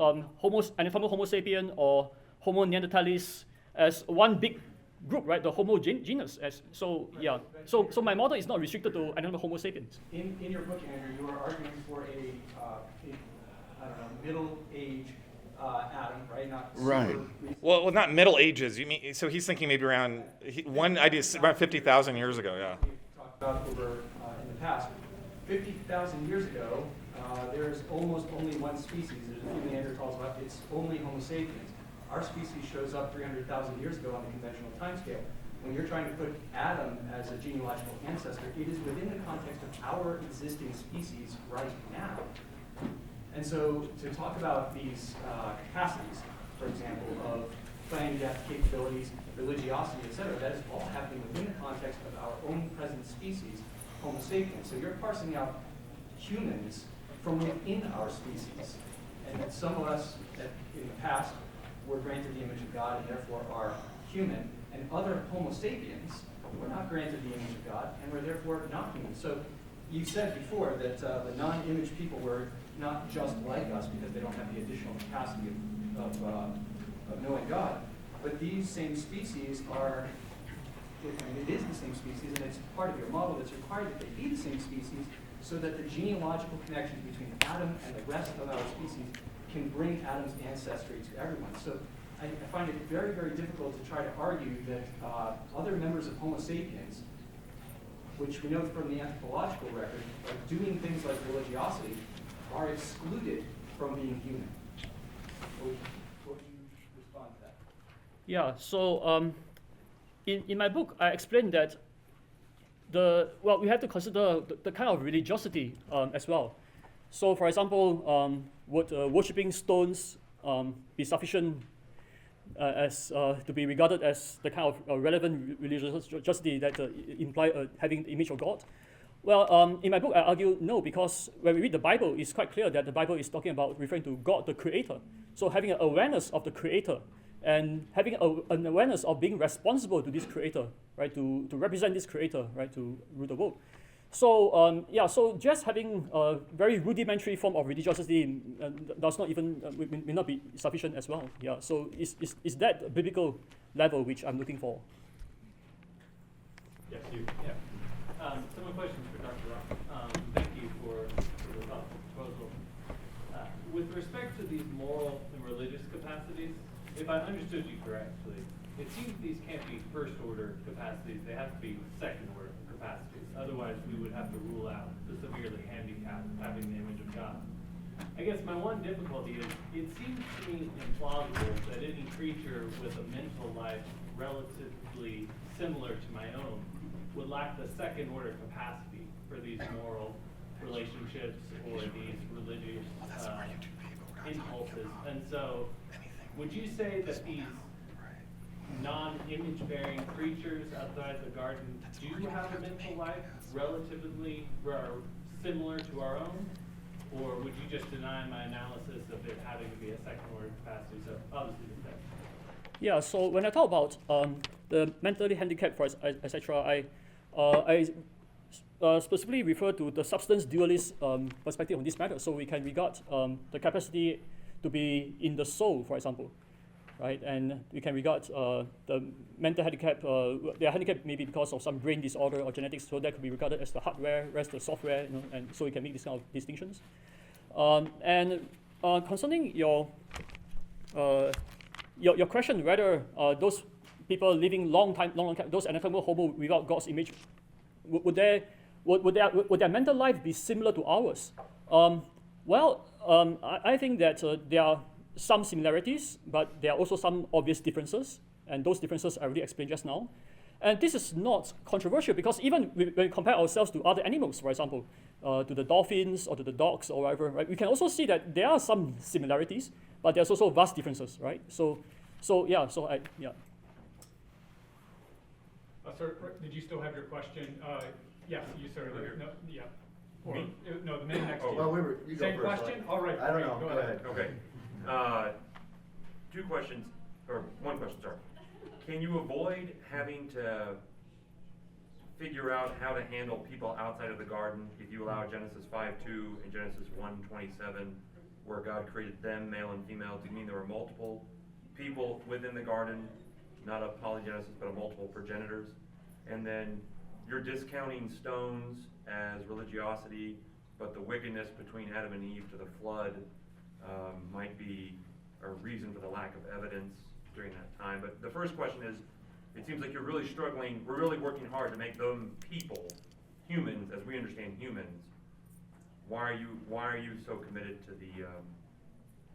anatomical Homo sapien or Homo neanderthalis as one big group, right? The Homo genus. So my model is not restricted to anatomical Homo sapiens. In your book, Andrew, you are arguing for a middle age Adam, right? Not right. Well, not Middle Ages. You mean so he's thinking maybe around one idea is about 50,000 years ago. Yeah. We've talked about over in the past. 50,000 years ago, there's almost only one species. There's a few Neanderthals left. It's only Homo sapiens. Our species shows up 300,000 years ago on the conventional timescale. When you're trying to put Adam as a genealogical ancestor, it is within the context of our existing species right now. And so to talk about these capacities, for example, of planning death capabilities, religiosity, etc., that is all happening within the context of our own present species, Homo sapiens. So you're parsing out humans from within our species. And that some of us in the past were granted the image of God and therefore are human, and other Homo sapiens were not granted the image of God and were therefore not human. So you said before that the non-image people were not just like us because they don't have the additional capacity of knowing God, but these same species are, it is the same species, and it's part of your model that's required that they be the same species so that the genealogical connections between Adam and the rest of our species can bring Adam's ancestry to everyone. So I find it very, very difficult to try to argue that other members of Homo sapiens, which we know from the anthropological record, are doing things like religiosity, are excluded from being human. What would you respond to that? Yeah, so in my book, I explained that we have to consider the kind of religiosity as well. So, for example, would worshipping stones be sufficient as to be regarded as the kind of relevant religiosity that imply having the image of God? Well, in my book, I argue no, because when we read the Bible, it's quite clear that the Bible is talking about referring to God, the Creator. So having an awareness of the Creator and having an awareness of being responsible to this Creator, right, to represent this Creator, right, to rule the world. So so just having a very rudimentary form of religiosity does not even may not be sufficient as well. Yeah. So is that biblical level which I'm looking for? Yes, you. Yeah. Some questions for Dr. Rock. Thank you for the proposal. With respect to these moral and religious capacities, if I understood you correctly, it seems these can't be first-order capacities. They have to be second-order capacities. Otherwise, we would have to rule out the severely handicapped having the image of God. I guess my one difficulty is it seems to me implausible that any creature with a mental life relatively similar to my own would lack the second-order capacity for these moral relationships or these religious impulses. And so, would you say that these non-image bearing creatures outside the garden do have a mental life relatively similar to our own? Or would you just deny my analysis of it having to be a second order capacity? So obviously the same. Yeah, so when I talk about the mentally handicapped, etc., I specifically refer to the substance dualist perspective on this matter. So we can regard the capacity to be in the soul, for example, right? And we can regard the mental handicap, their handicap maybe because of some brain disorder or genetics, so that could be regarded as the hardware, whereas the software, and so we can make these kind of distinctions. Concerning your question, whether those people living long time, those anatomical homo without God's image, would their mental life be similar to ours? I think that there are some similarities, but there are also some obvious differences, and those differences I already explained just now. And this is not controversial because even when we compare ourselves to other animals, for example, to the dolphins or to the dogs or whatever, right, we can also see that there are some similarities, but there's also vast differences, right? So yeah. Sir, did you still have your question? Yes, you sir. No, yeah. Or, no, the man next to you. Well, you go Same first, question? All right. I don't know. Go ahead. Okay. Two questions, or one question, sorry. Can you avoid having to figure out how to handle people outside of the garden if you allow Genesis 5:2 and Genesis 1:27, where God created them, male and female, to mean there were multiple people within the garden, not a polygenesis, but a multiple progenitors? And then you're discounting stones as religiosity, but the wickedness between Adam and Eve to the flood might be a reason for the lack of evidence during that time. But the first question is, it seems like you're really struggling, we're really working hard to make them people, humans, as we understand humans. Why are you so committed to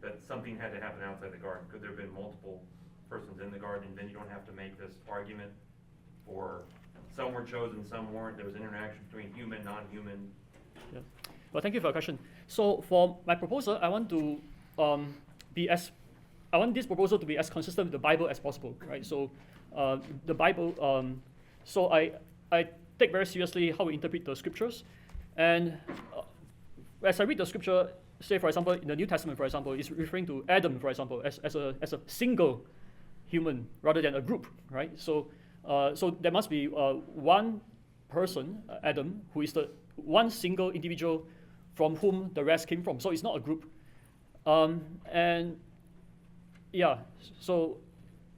that something had to happen outside the garden? Could there have been multiple persons in the garden, and then you don't have to make this argument for some were chosen, some weren't, there was an interaction between human, non-human? Yeah. Well, thank you for your question. So for my proposal, I want to I want this proposal to be as consistent with the Bible as possible, right? So the Bible, so I take very seriously how we interpret the scriptures. And as I read the scripture, say for example, in the New Testament, for example, it's referring to Adam, for example, as a single human rather than a group, right? So there must be one person, Adam, who is the one single individual from whom the rest came from. So it's not a group. And yeah, so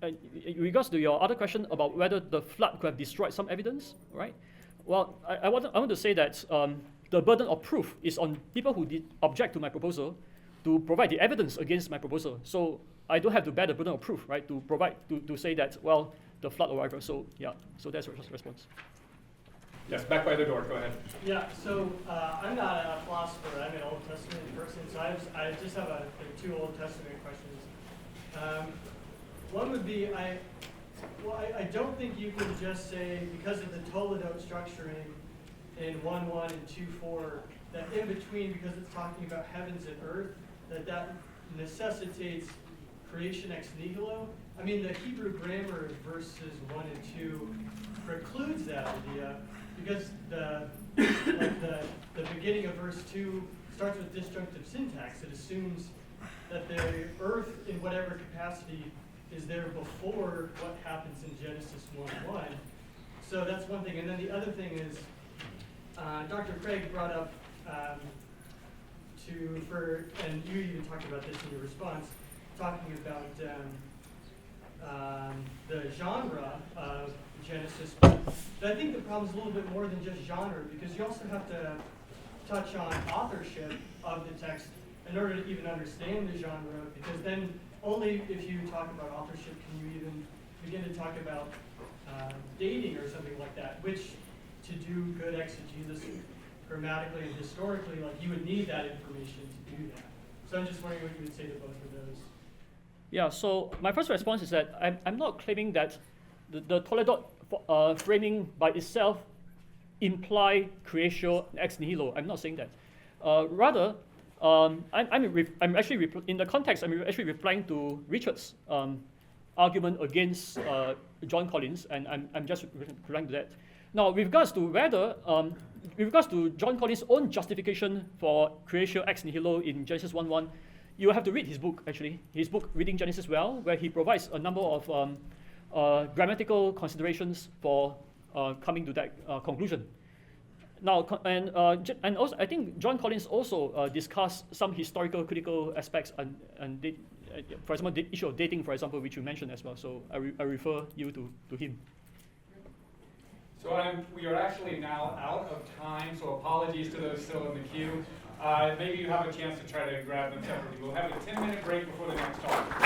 in regards to your other question about whether the flood could have destroyed some evidence, right? Well, I want to say that the burden of proof is on people who did object to my proposal to provide the evidence against my proposal. So I don't have to bear the burden of proof, right, to provide, to say that, well, the flood or whatever. So yeah, so that's the response. Yes, back by the door, go ahead. Yeah, so I'm not a philosopher, I'm an Old Testament person, so I just have two Old Testament questions. One would be, I don't think you can just say, because of the Toledot structuring in 1:1 and 2:4, that in between, because it's talking about heavens and earth, that necessitates creation ex nihilo. I mean, the Hebrew grammar of verses 1 and 2 precludes that idea, because the beginning of verse 2 starts with disjunctive syntax. It assumes that the earth, in whatever capacity, is there before what happens in Genesis 1:1. So that's one thing. And then the other thing is, Dr. Craig brought up and you even talked about this in your response, talking about the genre of Genesis. But I think the problem is a little bit more than just genre, because you also have to touch on authorship of the text in order to even understand the genre, because then only if you talk about authorship can you even begin to talk about dating or something like that, which, to do good exegesis grammatically and historically, like, you would need that information to do that. So I'm just wondering what you would say to both of those. Yeah, so my first response is that I'm not claiming that the Toledot framing by itself imply creatio ex nihilo. I'm not saying that. Rather, I'm actually in the context. I'm actually replying to Richard's argument against John Collins, and I'm just replying to that. Now, with regards to whether, with regards to John Collins' own justification for creatio ex nihilo in Genesis 1:1, you have to read his book. Actually, his book "Reading Genesis Well," where he provides a number of grammatical considerations for coming to that conclusion. Now, and also, I think John Collins also discussed some historical critical aspects and for example, the issue of dating, for example, which you mentioned as well. So I refer you to him. So we are actually now out of time, so apologies to those still in the queue. Maybe you have a chance to try to grab them separately. We'll have a 10-minute break before the next talk.